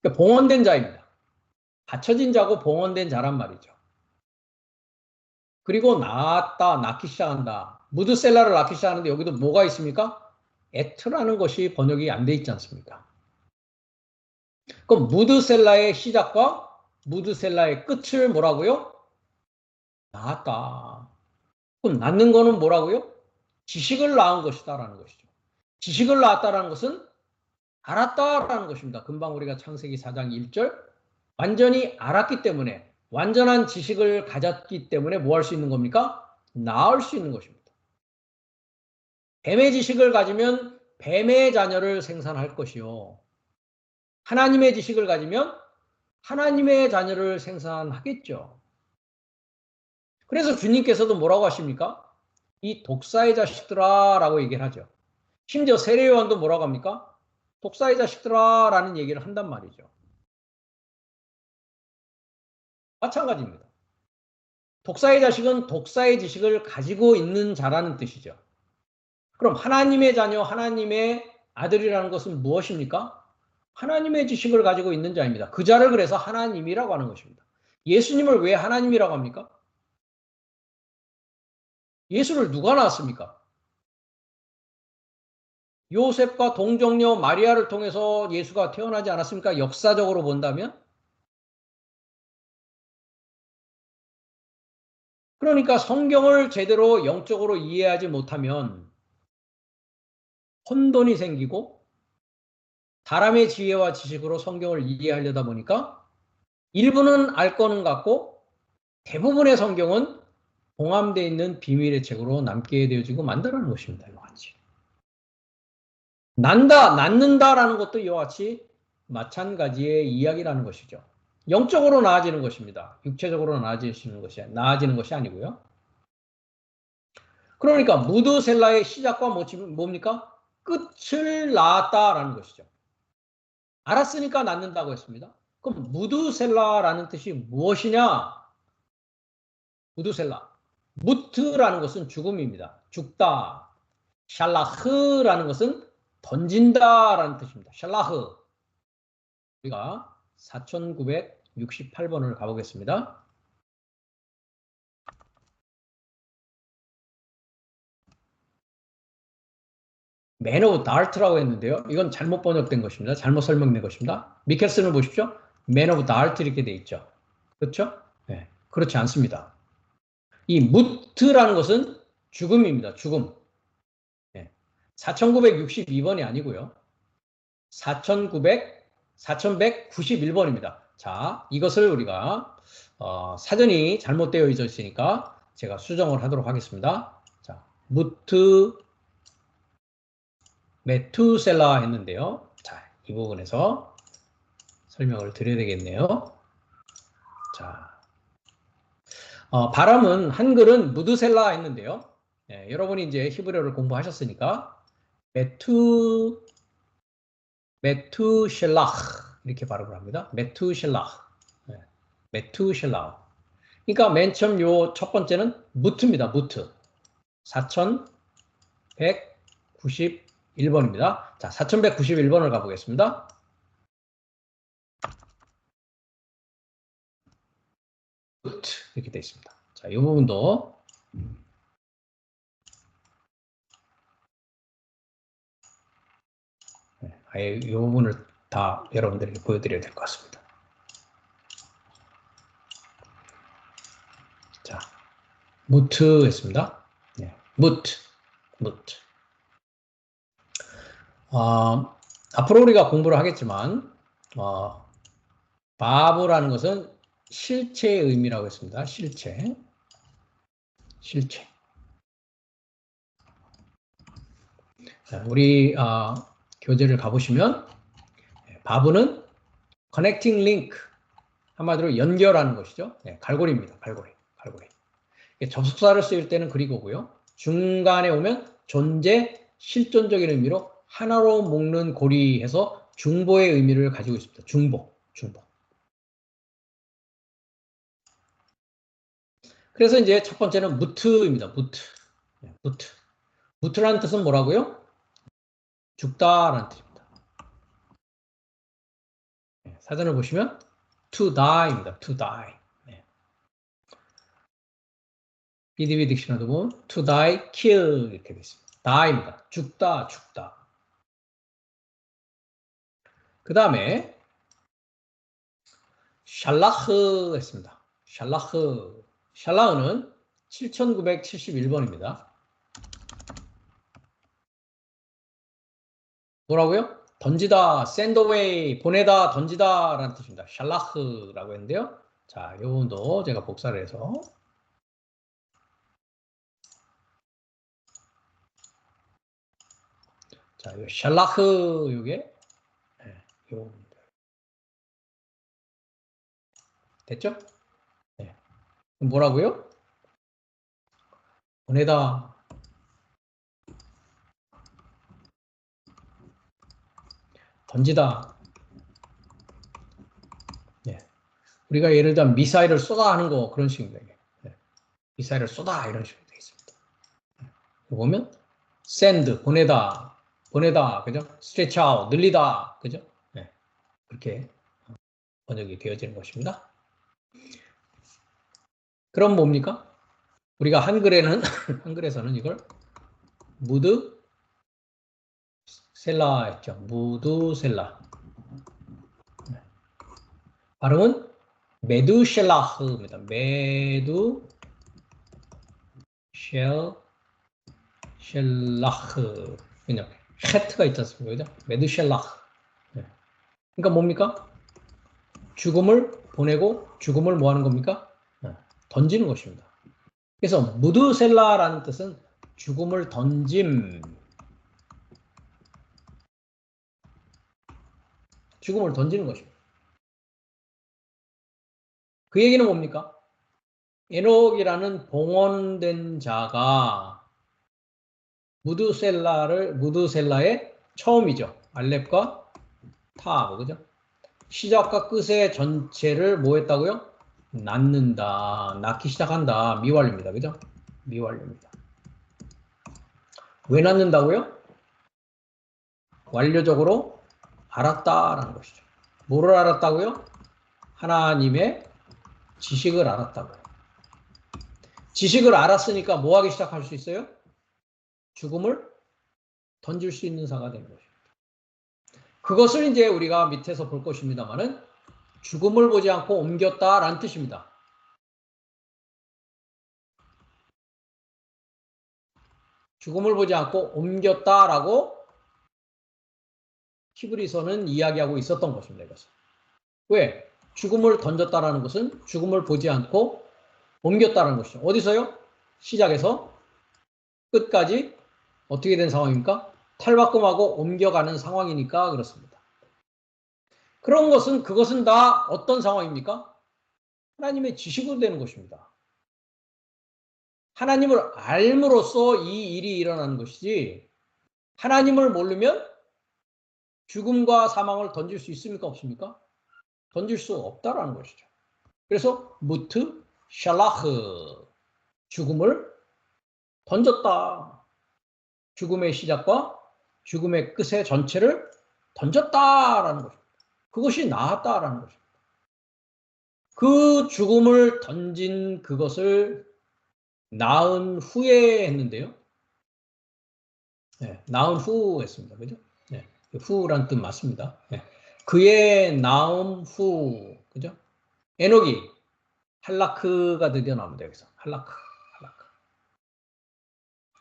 그러니까 봉헌된 자입니다. 바쳐진 자고 봉헌된 자란 말이죠. 그리고 낳기 시작한다. 무드셀라를 낳기 시작하는데 여기도 뭐가 있습니까? 에트라는 것이 번역이 안 돼 있지 않습니까? 그럼 무드셀라의 시작과 무드셀라의 끝을 뭐라고요? 낳았다. 그럼 낳는 거는 뭐라고요? 지식을 낳은 것이다라는 것이죠. 지식을 낳았다라는 것은 알았다라는 것입니다. 금방 우리가 창세기 4장 1절 완전히 알았기 때문에 완전한 지식을 가졌기 때문에 뭐 할 수 있는 겁니까? 낳을 수 있는 것입니다. 뱀의 지식을 가지면 뱀의 자녀를 생산할 것이요. 하나님의 지식을 가지면 하나님의 자녀를 생산하겠죠. 그래서 주님께서도 뭐라고 하십니까? 이 독사의 자식들아 라고 얘기를 하죠. 심지어 세례요한도 뭐라고 합니까? 독사의 자식들아 라는 얘기를 한단 말이죠. 마찬가지입니다. 독사의 자식은 독사의 지식을 가지고 있는 자라는 뜻이죠. 그럼 하나님의 자녀, 하나님의 아들이라는 것은 무엇입니까? 하나님의 지식을 가지고 있는 자입니다. 그 자를 그래서 하나님이라고 하는 것입니다. 예수님을 왜 하나님이라고 합니까? 예수를 누가 낳았습니까? 요셉과 동정녀 마리아를 통해서 예수가 태어나지 않았습니까? 역사적으로 본다면? 그러니까 성경을 제대로 영적으로 이해하지 못하면 혼돈이 생기고 사람의 지혜와 지식으로 성경을 이해하려다 보니까 일부는 알 거는 같고 대부분의 성경은 봉함되어 있는 비밀의 책으로 남게 되어지고 만다라는 것입니다. 이와 같이. 난다, 낳는다라는 것도 이와 같이 마찬가지의 이야기라는 것이죠. 영적으로 나아지는 것입니다. 육체적으로 나아지는 것이 아니고요. 그러니까 무드셀라의 시작과 뭡니까? 끝을 낳았다라는 것이죠. 알았으니까 낳는다고 했습니다. 그럼 무드셀라라는 뜻이 무엇이냐? 무드셀라. 무트라는 것은 죽음입니다. 죽다. 샬라흐라는 것은 던진다라는 뜻입니다. 샬라흐. 우리가 4968번을 가보겠습니다. Man of Dart라고 했는데요. 이건 잘못 번역된 것입니다. 잘못 설명된 것입니다. 미켈슨을 보십시오. Man of Dart 이렇게 돼 있죠. 그렇죠? 네, 그렇지 않습니다. 이 무트라는 것은 죽음입니다. 죽음. 네, 4962번이 아니고요. 4191번입니다. 자, 이것을 우리가 사전이 잘못되어 있으니까 제가 수정을 하도록 하겠습니다. 자, 무트 메투셀라 했는데요. 자, 이 부분에서 설명을 드려야 되겠네요. 자, 발음은 한글은 무드셀라 했는데요. 네, 여러분이 이제 히브리어를 공부하셨으니까 메투셀라흐 이렇게 발음을 합니다. 메투셀라흐. 네, 메투셀라흐. 그러니까 맨 처음 요 첫 번째는 무트입니다. 무트. 4191번입니다. 자, 4191번을 가보겠습니다. 무트 이렇게 되어 있습니다. 자, 이 부분도 아예 이 부분을 다 여러분들에게 보여드려야 될 것 같습니다. 자, 무트 했습니다. 네, 무트. 앞으로 우리가 공부를 하겠지만 바브라는 것은 실체의 의미라고 했습니다. 실체. 자, 우리 교재를 가보시면 바브는 connecting link 한마디로 연결하는 것이죠. 네, 갈고리입니다. 갈고리. 접속사를 쓰일 때는 그리고고요. 중간에 오면 존재, 실존적인 의미로 하나로 묶는 고리해서 중보의 의미를 가지고 있습니다. 중보. 그래서 이제 첫 번째는 무트입니다. 무트. 무트라는 뜻은 뭐라고요? 죽다라는 뜻입니다. 사전을 보시면 to die입니다. to die. BDB 딕셔너리도 보면 to die, kill 이렇게 되어 있습니다. die입니다. 죽다. 그 다음에 샬라흐 했습니다. 샬라흐는 7971번입니다. 뭐라고요? 던지다, send away, 보내다, 던지다 라는 뜻입니다. 샬라흐라고 했는데요. 자, 요 부분도 제가 복사를 해서 자, 요 샬라흐 요게 네, 요 됐죠? 네. 뭐라고요? 보내다, 던지다. 네. 우리가 예를 들면 미사일을 쏘다 하는 거 그런 식입니다. 네. 미사일을 쏘다 이런 식으로 되어 있습니다. 보면 send 보내다, 보내다, 그죠? stretch out 늘리다, 그죠? 네. 그렇게 번역이 되어지는 것입니다. 그럼 뭡니까? 우리가 한글에는 한글에서는 이걸 무드 셀라 했죠. 무드 셀라. 네. 발음은 메두셀라흐입니다. 메두셀라흐. 그냥 헤트가 있지 않습니까? 그죠? 메두셀라흐. 네. 그러니까 뭡니까? 죽음을 보내고 죽음을 뭐 하는 겁니까? 네. 던지는 것입니다. 그래서 무드셀라라는 뜻은 죽음을 던짐. 죽음을 던지는 것입니다. 그 얘기는 뭡니까? 에녹이라는 봉헌된 자가 무드셀라의 처음이죠. 알렙과 타하고, 그죠? 시작과 끝의 전체를 뭐 했다고요? 낳는다. 낳기 시작한다. 미완료입니다. 그죠? 미완료입니다. 왜 낳는다고요? 완료적으로 알았다라는 것이죠. 뭐를 알았다고요? 하나님의 지식을 알았다고요. 지식을 알았으니까 뭐 하기 시작할 수 있어요? 죽음을 던질 수 있는 자가 되는 것입니다. 그것을 이제 우리가 밑에서 볼 것입니다만은 죽음을 보지 않고 옮겼다라는 뜻입니다. 죽음을 보지 않고 옮겼다라고 히브리서는 이야기하고 있었던 것입니다. 이것은. 왜? 죽음을 던졌다라는 것은 죽음을 보지 않고 옮겼다는 것이죠. 어디서요? 시작에서 끝까지 어떻게 된 상황입니까? 탈바꿈하고 옮겨가는 상황이니까 그렇습니다. 그런 것은 그것은 다 어떤 상황입니까? 하나님의 지식으로 되는 것입니다. 하나님을 알므로써 이 일이 일어나는 것이지 하나님을 모르면 죽음과 사망을 던질 수 있습니까? 없습니까? 던질 수 없다라는 것이죠. 그래서 무트 샬라흐 죽음을 던졌다. 죽음의 시작과 죽음의 끝의 전체를 던졌다라는 것입니다. 그것이 나았다라는 것입니다. 그 죽음을 던진 그것을 낳은 후에 했는데요. 네, 낳은 후 했습니다. 그죠? 네, 후란 뜻 맞습니다. 네. 그의 낳음 후, 그죠? 에녹이 할라크가 드디어 나옵니다. 여기서 할라크.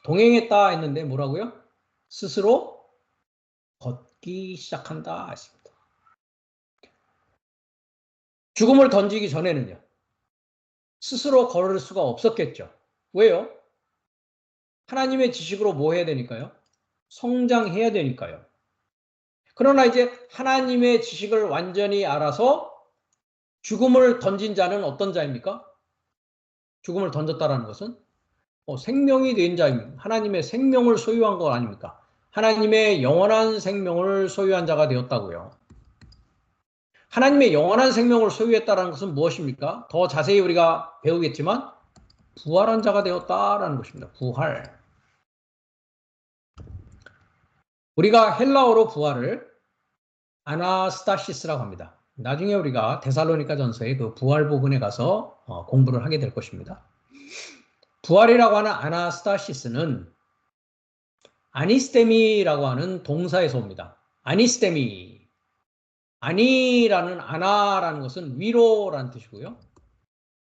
동행했다 했는데 뭐라고요? 스스로 걷기 시작한다 했습니다. 죽음을 던지기 전에는요. 스스로 걸을 수가 없었겠죠. 왜요? 하나님의 지식으로 뭐 해야 되니까요? 성장해야 되니까요. 그러나 이제 하나님의 지식을 완전히 알아서 죽음을 던진 자는 어떤 자입니까? 죽음을 던졌다라는 것은 생명이 된 자입니다. 하나님의 생명을 소유한 것 아닙니까? 하나님의 영원한 생명을 소유한 자가 되었다고요. 하나님의 영원한 생명을 소유했다는 것은 무엇입니까? 더 자세히 우리가 배우겠지만 부활한 자가 되었다라는 것입니다. 부활. 우리가 헬라어로 부활을 아나스타시스라고 합니다. 나중에 우리가 데살로니가 전서의 그 부활 부분에 가서 공부를 하게 될 것입니다. 부활이라고 하는 아나스타시스는 아니스테미라고 하는 동사에서 옵니다. 아니스테미. 아니라는 아나라는 것은 위로라는 뜻이고요.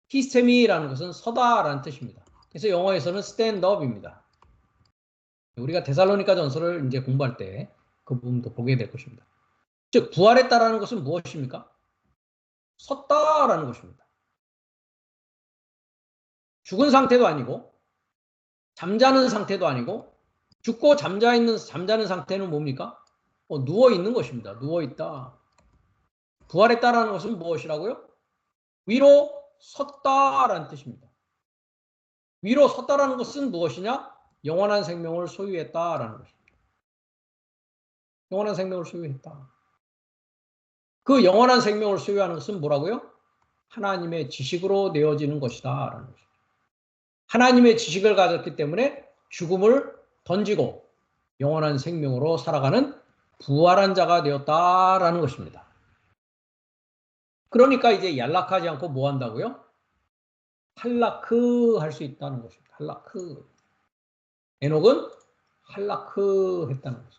히스테미라는 것은 서다라는 뜻입니다. 그래서 영어에서는 스탠드업입니다. 우리가 데살로니가 전서를 이제 공부할 때 그 부분도 보게 될 것입니다. 즉 부활했다라는 것은 무엇입니까? 섰다라는 것입니다. 죽은 상태도 아니고 잠자는 상태도 아니고 죽고 잠자는 상태는 뭡니까? 누워 있는 것입니다. 누워 있다. 부활했다라는 것은 무엇이라고요? 위로 섰다라는 뜻입니다. 위로 섰다라는 것은 무엇이냐? 영원한 생명을 소유했다라는 것입니다. 영원한 생명을 소유했다. 그 영원한 생명을 소유하는 것은 뭐라고요? 하나님의 지식으로 내어지는 것이다 라는 것입니다. 하나님의 지식을 가졌기 때문에 죽음을 던지고 영원한 생명으로 살아가는 부활한 자가 되었다라는 것입니다. 그러니까 이제 연락하지 않고 뭐 한다고요? 할라크 할 수 있다는 것입니다. 할라크. 에녹은 할라크 했다는 것이죠.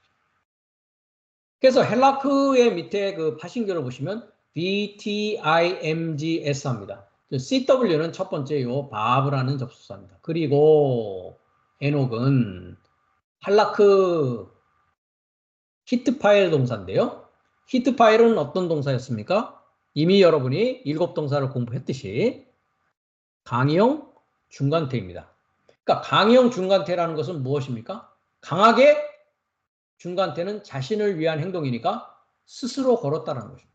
그래서 헬라크의 밑에 그 파신교를 보시면 BTIMGS 합니다. CW는 첫 번째 요 바브라는 접속사입니다. 그리고 에녹은 할라크 히트 파일 동사인데요. 히트 파일은 어떤 동사였습니까? 이미 여러분이 7동사를 공부했듯이 강의형 중간태입니다. 그러니까 강의형 중간태라는 것은 무엇입니까? 강하게 중간태는 자신을 위한 행동이니까 스스로 걸었다는 것입니다.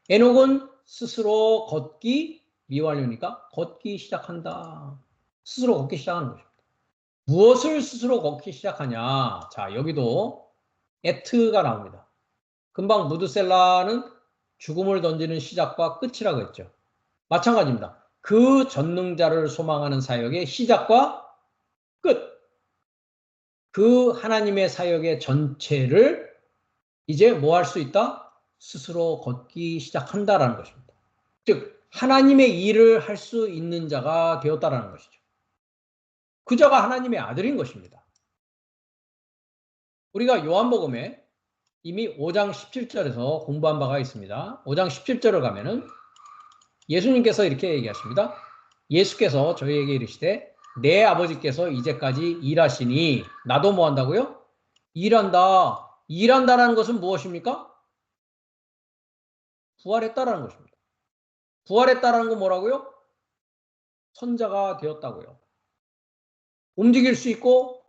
에녹은 스스로 걷기 미완료니까 걷기 시작한다. 스스로 걷기 시작하는 것입니다. 무엇을 스스로 걷기 시작하냐? 자, 여기도 에트가 나옵니다. 금방 무드셀라는 죽음을 던지는 시작과 끝이라고 했죠. 마찬가지입니다. 그 전능자를 소망하는 사역의 시작과 끝. 그 하나님의 사역의 전체를 이제 뭐 할 수 있다? 스스로 걷기 시작한다라는 것입니다. 즉 하나님의 일을 할 수 있는 자가 되었다라는 것이죠. 그 자가 하나님의 아들인 것입니다. 우리가 요한복음에 이미 5장 17절에서 공부한 바가 있습니다. 5장 17절을 가면은 예수님께서 이렇게 얘기하십니다. 예수께서 저희에게 이르시되 내 아버지께서 이제까지 일하시니 나도 뭐 한다고요? 일한다. 일한다라는 것은 무엇입니까? 부활했다라는 것입니다. 부활했다라는 건 뭐라고요? 선자가 되었다고요. 움직일 수 있고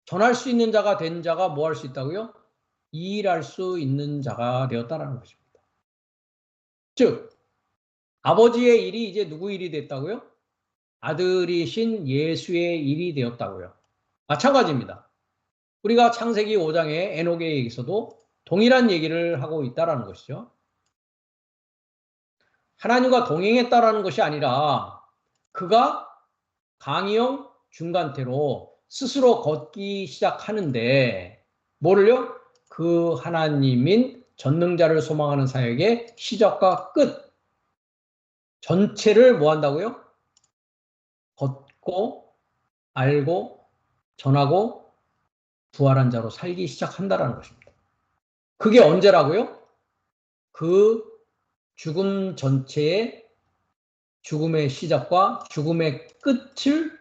전할 수 있는 자가 된 자가 뭐 할 수 있다고요? 일할 수 있는 자가 되었다라는 것입니다. 즉 아버지의 일이 이제 누구 일이 됐다고요? 아들이신 예수의 일이 되었다고요. 마찬가지입니다. 우리가 창세기 5장의 에녹의 얘기에서도 동일한 얘기를 하고 있다는 것이죠. 하나님과 동행했다라는 것이 아니라 그가 강의형 중간태로 스스로 걷기 시작하는데 뭐를요? 그 하나님인 전능자를 소망하는 사역의 시작과 끝 전체를 뭐 한다고요? 걷고 알고 전하고 부활한 자로 살기 시작한다라는 것입니다. 그게 언제라고요? 그 죽음 전체의 죽음의 시작과 죽음의 끝을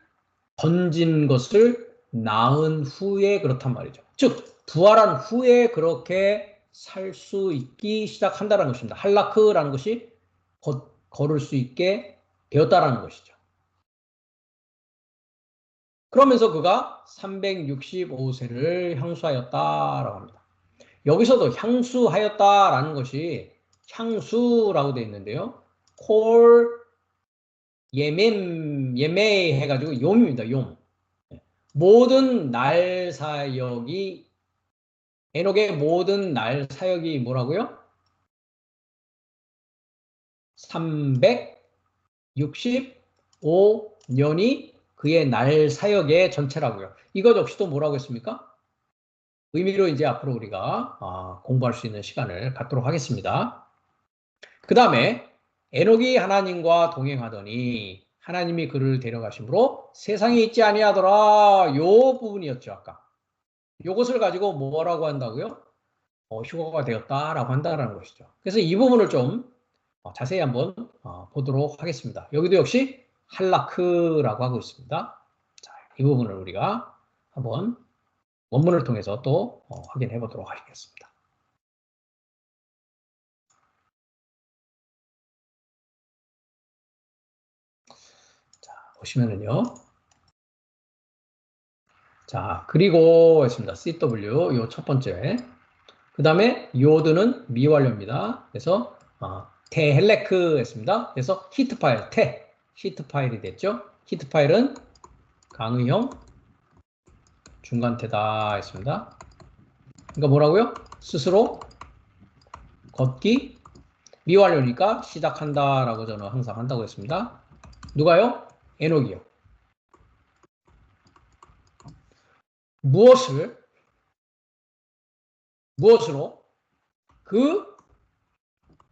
던진 것을 낳은 후에 그렇단 말이죠. 즉 부활한 후에 그렇게 살 수 있기 시작한다는 것입니다. 할라크라는 것이 걸을 수 있게 되었다라는 것이죠. 그러면서 그가 365세를 향수하였다라고 합니다. 여기서도 향수하였다라는 것이 향수라고 되어 있는데요. 콜 예매 해가지고 욤입니다. 욤. 모든 날 사역이 에녹의 모든 날 사역이 뭐라고요? 365년이 그의 날 사역의 전체라고요. 이것 역시도 뭐라고 했습니까? 의미로 이제 앞으로 우리가 공부할 수 있는 시간을 갖도록 하겠습니다. 그 다음에 에녹이 하나님과 동행하더니 하나님이 그를 데려가심으로 세상에 있지 아니하더라. 요 부분이었죠. 아까. 요것을 가지고 뭐라고 한다고요? 휴거가 되었다라고 한다는 것이죠. 그래서 이 부분을 좀 자세히 한번 보도록 하겠습니다. 여기도 역시 할라크라고 하고 있습니다. 자, 이 부분을 우리가 한번 원문을 통해서 또 확인해 보도록 하겠습니다. 자, 보시면은요. 자, 그리고 있습니다. CW, 요 첫 번째. 그 다음에 요드는 미완료입니다. 그래서 테헬레크 했습니다. 그래서 히트 파일, 히트 파일이 됐죠. 히트 파일은 강의형 중간태다 했습니다. 그러니까 뭐라고요? 스스로 걷기 미완료니까 시작한다라고 저는 항상 한다고 했습니다. 누가요? 에녹이요. 무엇으로? 그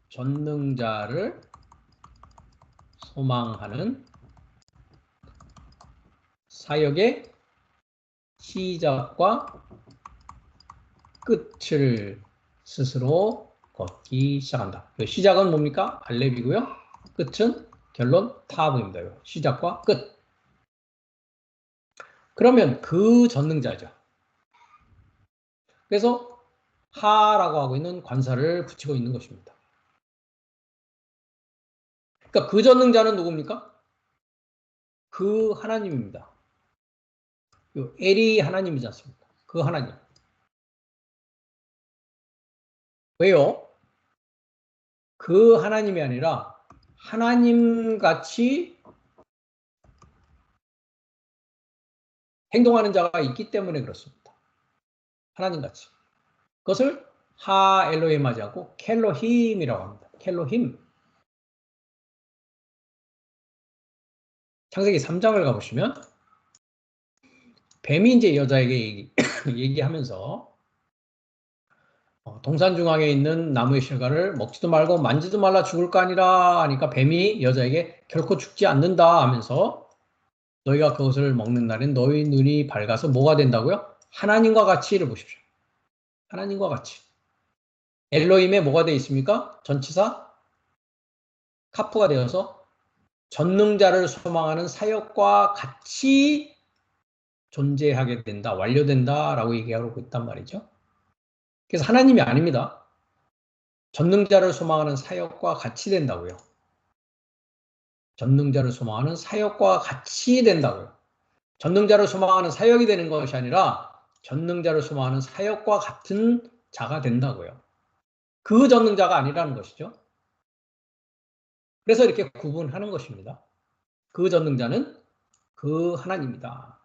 전능자를 소망하는 사역의 시작과 끝을 스스로 걷기 시작한다. 시작은 뭡니까? 알렙이고요. 끝은 결론 타브입니다. 시작과 끝. 그러면 그 전능자죠. 그래서 하라고 하고 있는 관사를 붙이고 있는 것입니다. 그러니까 그 전능자는 누굽니까? 그 하나님입니다. 엘이 하나님이지 않습니까? 그 하나님. 왜요? 그 하나님이 아니라 하나님같이 행동하는 자가 있기 때문에 그렇습니다. 하나님같이. 그것을 하 엘로힘 하지 않고 켈로힘이라고 합니다. 켈로힘. 창세기 3장을 가보시면 뱀이 이제 여자에게 얘기하면서 동산 중앙에 있는 나무의 실과를 먹지도 말고 만지도 말라 죽을 거 아니라 하니까 뱀이 여자에게 결코 죽지 않는다 하면서 너희가 그것을 먹는 날엔 너희 눈이 밝아서 뭐가 된다고요? 하나님과 같이를 보십시오. 하나님과 같이. 엘로힘에 뭐가 되어 있습니까? 전치사 카프가 되어서 전능자를 소망하는 사역과 같이 존재하게 된다, 완료된다라고 얘기하고 있단 말이죠. 그래서 하나님이 아닙니다. 전능자를 소망하는 사역과 같이 된다고요. 전능자를 소망하는 사역과 같이 된다고요. 전능자를 소망하는 사역이 되는 것이 아니라 전능자를 소망하는 사역과 같은 자가 된다고요. 그 전능자가 아니라는 것이죠. 그래서 이렇게 구분하는 것입니다. 그 전능자는 그 하나님이다.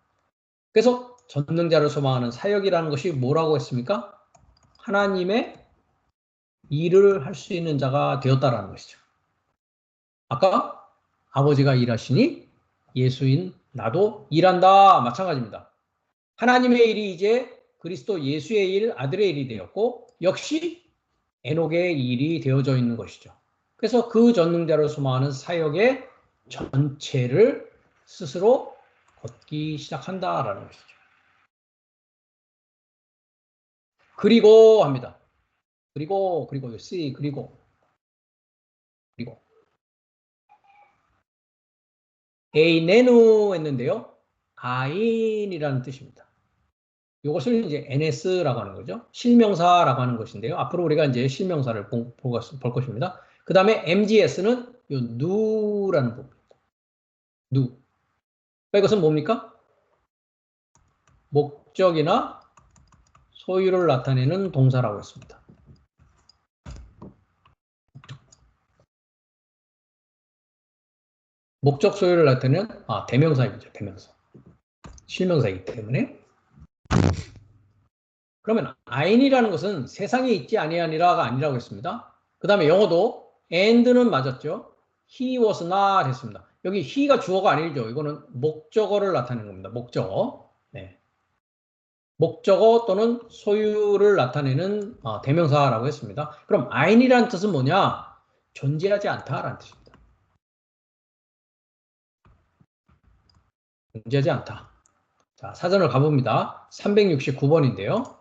그래서 전능자를 소망하는 사역이라는 것이 뭐라고 했습니까? 하나님의 일을 할 수 있는 자가 되었다라는 것이죠. 아까 아버지가 일하시니 예수인 나도 일한다. 마찬가지입니다. 하나님의 일이 이제 그리스도 예수의 일, 아들의 일이 되었고 역시 에녹의 일이 되어져 있는 것이죠. 그래서 그 전능자를 소망하는 사역의 전체를 스스로 걷기 시작한다라는 것이죠. 그리고 합니다. 그리고 C 그리고 에이네누 했는데요. 아인이라는 뜻입니다. 이것을 이제 NS라고 하는 거죠. 실명사라고 하는 것인데요. 앞으로 우리가 이제 실명사를 볼 것입니다. 그 다음에 MGS는 요 누라는 부분입니다. 누. 이것은 뭡니까? 목적이나 소유를 나타내는 동사라고 했습니다. 목적 소유를 나타내는 대명사이죠. 대명사. 실명사이기 때문에. 그러면 아인이라는 것은 세상에 있지 아니하니라가 아니라고 했습니다. 그 다음에 영어도 and는 맞았죠. he was not 했습니다. 여기 he가 주어가 아니죠. 이거는 목적어를 나타내는 겁니다. 목적어. 네. 목적어 또는 소유를 나타내는 대명사라고 했습니다. 그럼 아인이라는 뜻은 뭐냐? 존재하지 않다라는 뜻입니다. 존재하지 않다. 자, 사전을 가봅니다. 369번인데요.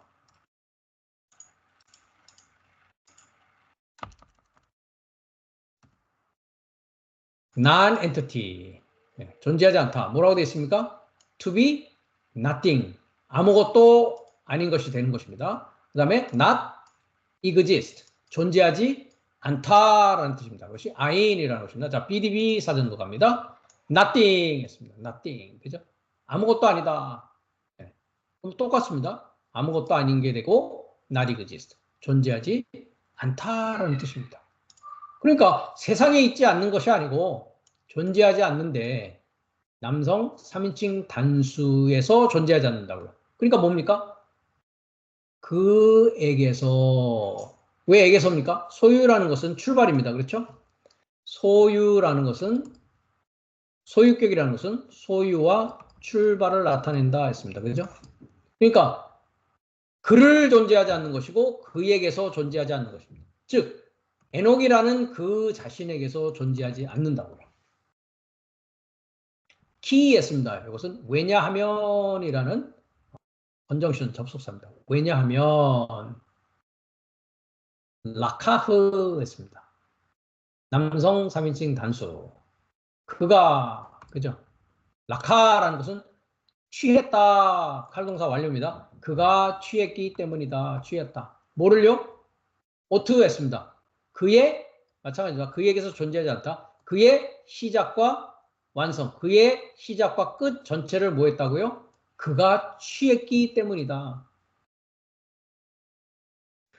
non-entity. 네, 존재하지 않다. 뭐라고 되어 있습니까? to be nothing. 아무것도 아닌 것이 되는 것입니다. 그 다음에 not exist, 존재하지 않다라는 뜻입니다. 그것이 아인이라는 것입니다. 자, BDB 사전도 갑니다. nothing 했습니다. nothing. 그죠? 아무것도 아니다. 네. 그럼 똑같습니다. 아무것도 아닌 게 되고 not exist, 존재하지 않다라는 뜻입니다. 그러니까 세상에 있지 않는 것이 아니고 존재하지 않는데 남성 3인칭 단수에서 존재하지 않는다고요. 그러니까 뭡니까? 그에게서, 왜 에게서입니까? 소유라는 것은 출발입니다. 그렇죠? 소유라는 것은, 소유격이라는 것은 소유와 출발을 나타낸다 했습니다. 그렇죠? 그러니까 그를 존재하지 않는 것이고 그에게서 존재하지 않는 것입니다. 즉 에녹이라는 그 자신에게서 존재하지 않는다고요. 키했습니다. 이것은 왜냐하면이라는 건정션 접속사입니다. 왜냐하면 라카흐 했습니다. 남성 3인칭 단수. 그가, 그죠? 라카라는 것은 취했다. 칼동사 완료입니다. 그가 취했기 때문이다. 취했다. 뭐를요? 오트 했습니다. 그의, 마찬가지입니다. 그에게서 존재하지 않다. 그의 시작과 완성, 그의 시작과 끝 전체를 뭐 했다고요? 그가 취했기 때문이다.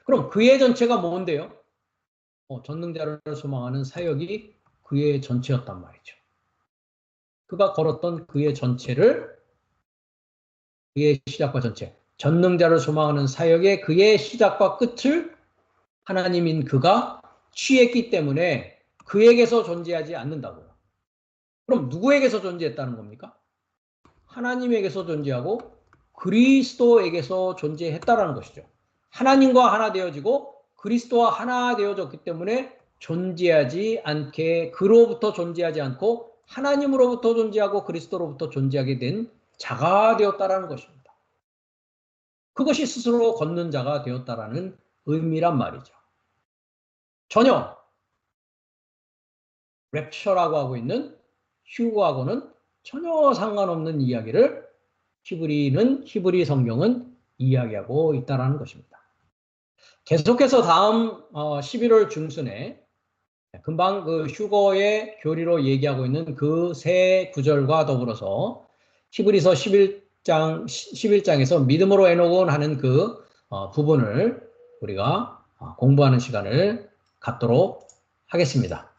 그럼 그의 전체가 뭔데요? 전능자를 소망하는 사역이 그의 전체였단 말이죠. 그가 걸었던 그의 전체를, 그의 시작과 전체, 전능자를 소망하는 사역의 그의 시작과 끝을 하나님인 그가 취했기 때문에 그에게서 존재하지 않는다고요. 그럼 누구에게서 존재했다는 겁니까? 하나님에게서 존재하고 그리스도에게서 존재했다라는 것이죠. 하나님과 하나 되어지고 그리스도와 하나 되어졌기 때문에 존재하지 않게, 그로부터 존재하지 않고 하나님으로부터 존재하고 그리스도로부터 존재하게 된 자가 되었다라는 것입니다. 그것이 스스로 걷는 자가 되었다라는 의미란 말이죠. 전혀 랩처라고 하고 있는 휴거하고는 전혀 상관없는 이야기를 히브리 성경은 이야기하고 있다는 것입니다. 계속해서 다음 11월 중순에 금방 그 휴거의 교리로 얘기하고 있는 그 세 구절과 더불어서 히브리서 11장에서 믿음으로 에녹은 하는 그 부분을 우리가 공부하는 시간을 갖도록 하겠습니다.